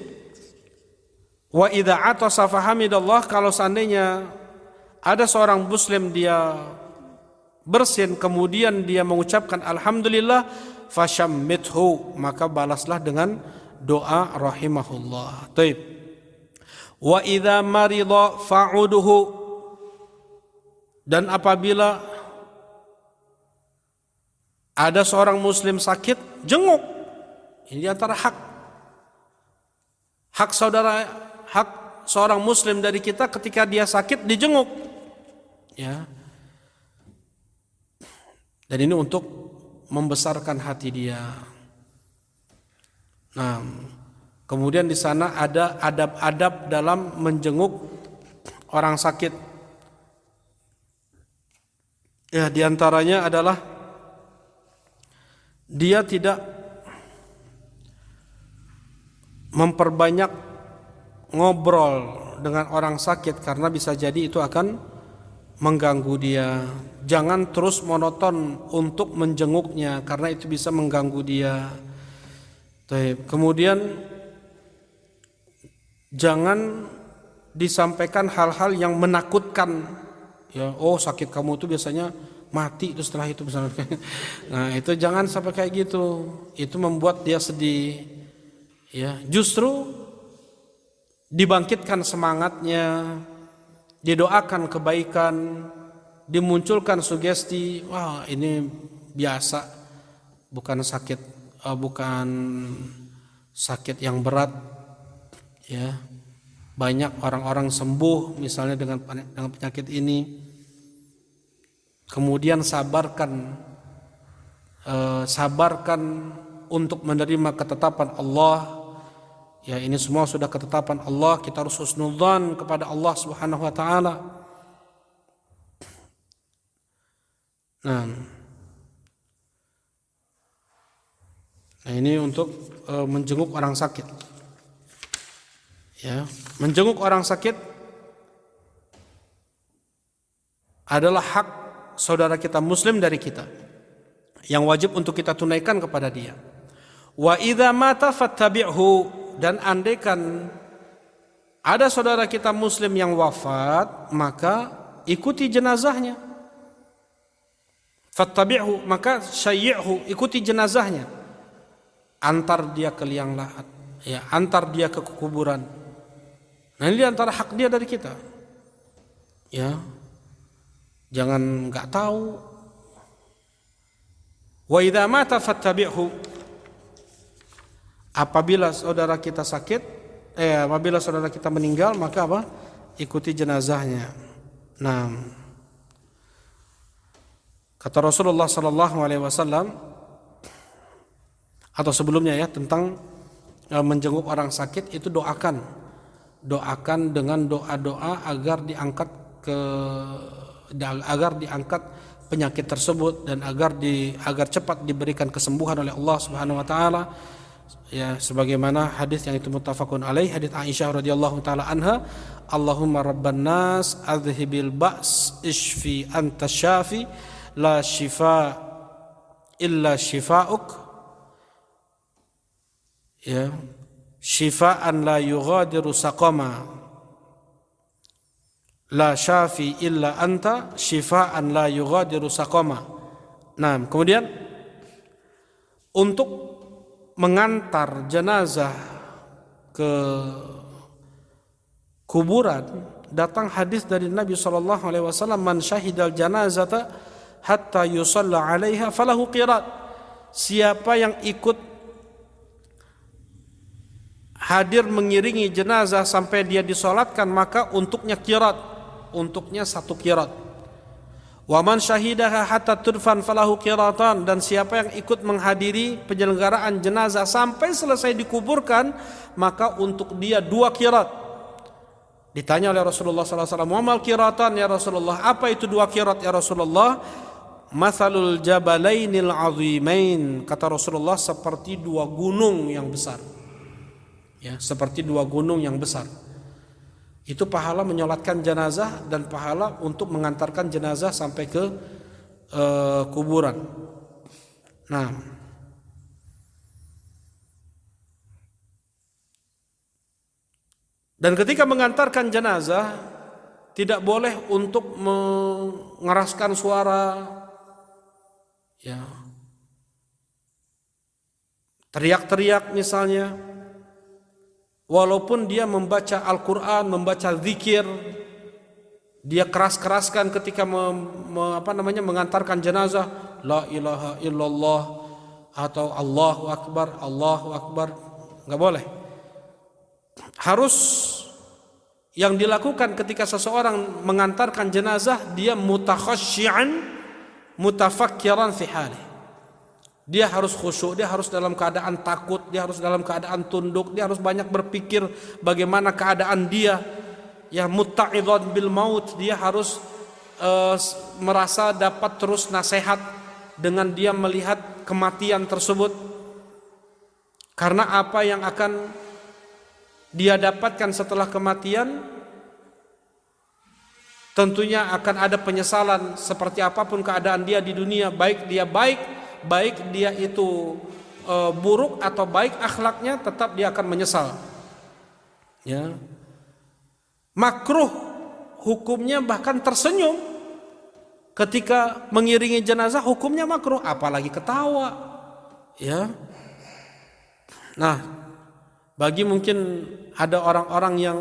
[SPEAKER 1] Wa idza atasa fahamidallah, kalau seandainya ada seorang muslim dia bersin kemudian dia mengucapkan alhamdulillah, fashammithu, maka balaslah dengan doa rahimahullah. Taib. Wa idza marida fa'uduhu, dan apabila ada seorang muslim sakit, jenguk. Ini di antara hak seorang muslim dari kita, ketika dia sakit dijenguk. Ya. Dan ini untuk membesarkan hati dia. Nah, kemudian di sana ada adab-adab dalam menjenguk orang sakit. Ya, di antaranya adalah dia tidak memperbanyak ngobrol dengan orang sakit, karena bisa jadi itu akan mengganggu dia. Jangan terus monoton untuk menjenguknya, karena itu bisa mengganggu dia. Kemudian jangan disampaikan hal-hal yang menakutkan. Ya, oh sakit kamu itu biasanya mati itu setelah itu misalnya. Nah, itu jangan sampai kayak gitu. Itu membuat dia sedih. Ya, justru dibangkitkan semangatnya, didoakan kebaikan, dimunculkan sugesti, wah ini biasa, bukan sakit yang berat. Ya, banyak orang-orang sembuh misalnya dengan penyakit ini. Kemudian sabarkan untuk menerima ketetapan Allah. Ya, ini semua sudah ketetapan Allah, kita harus husnudzan kepada Allah Subhanahu wa taala. Nah, ini untuk menjenguk orang sakit. Ya, menjenguk orang sakit adalah hak saudara kita muslim dari kita, yang wajib untuk kita tunaikan kepada dia. Wa idza mata fattabi'hu, dan andaikan ada saudara kita muslim yang wafat, maka ikuti jenazahnya. Fattabi'hu, maka syayyi'hu, ikuti jenazahnya. Antar dia ke liang lahat, ya, antar dia ke kuburan. Nah, ini antara hak dia dari kita. Ya. Jangan enggak tahu. Wa idza mata fattabi'hu. Apabila saudara kita sakit, apabila saudara kita meninggal, maka apa? Ikuti jenazahnya. Nah, kata Rasulullah sallallahu alaihi wasallam, atau sebelumnya ya, tentang menjenguk orang sakit itu doakan dengan doa-doa agar diangkat penyakit tersebut dan agar cepat diberikan kesembuhan oleh Allah Subhanahu wa taala. Ya, sebagaimana hadis yang itu muttafaqun alaih, hadis Aisyah radhiyallahu taala anha, Allahumma rabban nas adhibil ba's ishfi anta syafi la shifa illa shifauk, ya, shifaan la yughadiru saqama, la syafi illa anta shifaan la yughadiru saqama. Nah, kemudian untuk mengantar jenazah ke kuburan, datang hadis dari Nabi sallallahu alaihi wasallam, man syahidal janazata hatta yusalla 'alaiha falahu qirat. Siapa yang ikut hadir mengiringi jenazah sampai dia disolatkan, maka untuknya qirat, untuknya 1 qirat. Wa man syahidaha hatta tudfan falahu qiratan, dan siapa yang ikut menghadiri penyelenggaraan jenazah sampai selesai dikuburkan, maka untuk dia 2 qirat. Ditanya oleh Rasulullah sallallahu alaihi wasallam, "Wa mal qiratan ya Rasulullah?" Apa itu 2 qirat ya Rasulullah? Mathalul jabalainil azimain, kata Rasulullah, seperti 2 gunung yang besar. Ya, seperti 2 gunung yang besar. Itu pahala menyolatkan jenazah dan pahala untuk mengantarkan jenazah sampai ke kuburan. Nah, dan ketika mengantarkan jenazah tidak boleh untuk mengeraskan suara, ya, teriak-teriak misalnya. Walaupun dia membaca Al-Quran, membaca zikir, dia keras-keraskan ketika mengantarkan jenazah, la ilaha illallah atau Allahu Akbar, nggak boleh. Harus yang dilakukan ketika seseorang mengantarkan jenazah, dia mutakhasyian, mutafakkiran fi halih. Dia harus khusyuk, dia harus dalam keadaan takut, dia harus dalam keadaan tunduk, dia harus banyak berpikir bagaimana keadaan dia. Ya, mutta'idhan bil maut, dia harus merasa dapat terus nasihat dengan dia melihat kematian tersebut. Karena apa yang akan dia dapatkan setelah kematian tentunya akan ada penyesalan. Seperti apapun keadaan dia di dunia, baik dia itu buruk atau baik akhlaknya, tetap dia akan menyesal. Ya. Makruh hukumnya bahkan tersenyum ketika mengiringi jenazah, hukumnya makruh, apalagi ketawa. Ya. Nah, bagi mungkin ada orang-orang yang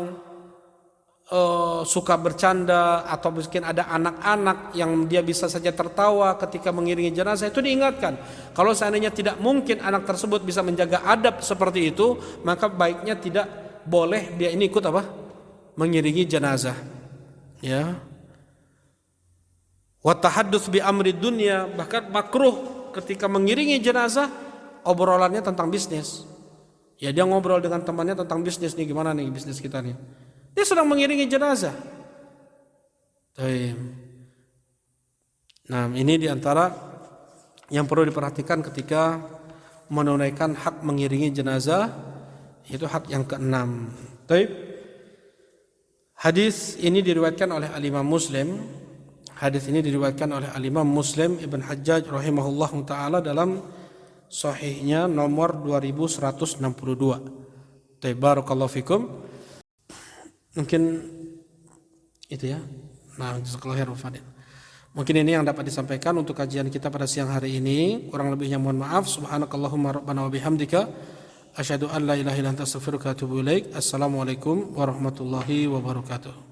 [SPEAKER 1] suka bercanda, atau mungkin ada anak-anak yang dia bisa saja tertawa ketika mengiringi jenazah, itu diingatkan, kalau seandainya tidak mungkin anak tersebut bisa menjaga adab seperti itu, maka baiknya tidak boleh dia ini ikut mengiringi jenazah. Ya. Wa tahadduts bi amri dunya, bahkan makruh ketika mengiringi jenazah obrolannya tentang bisnis. Ya, dia ngobrol dengan temannya tentang bisnis nih, gimana nih bisnis kita nih. Dia sedang mengiringi jenazah. Nah, ini diantara yang perlu diperhatikan ketika menunaikan hak mengiringi jenazah, itu hak yang ke-6. Hadis ini diriwayatkan oleh Al-Imam Muslim. Hadis ini diriwayatkan oleh Al-Imam Muslim Ibn Hajjaj rahimahullahu taala dalam sahihnya nomor 2162. Barakallahu fikum. Mungkin itu ya. Nah, jazakallahu khairan Fadil. Mungkin ini yang dapat disampaikan untuk kajian kita pada siang hari ini. Kurang lebihnya mohon maaf. Subhanakallahumma rabbana wa bihamdika asyhadu an la ilaha illa anta astaghfiruka wa atubu ilaik. Assalamualaikum warahmatullahi wabarakatuh.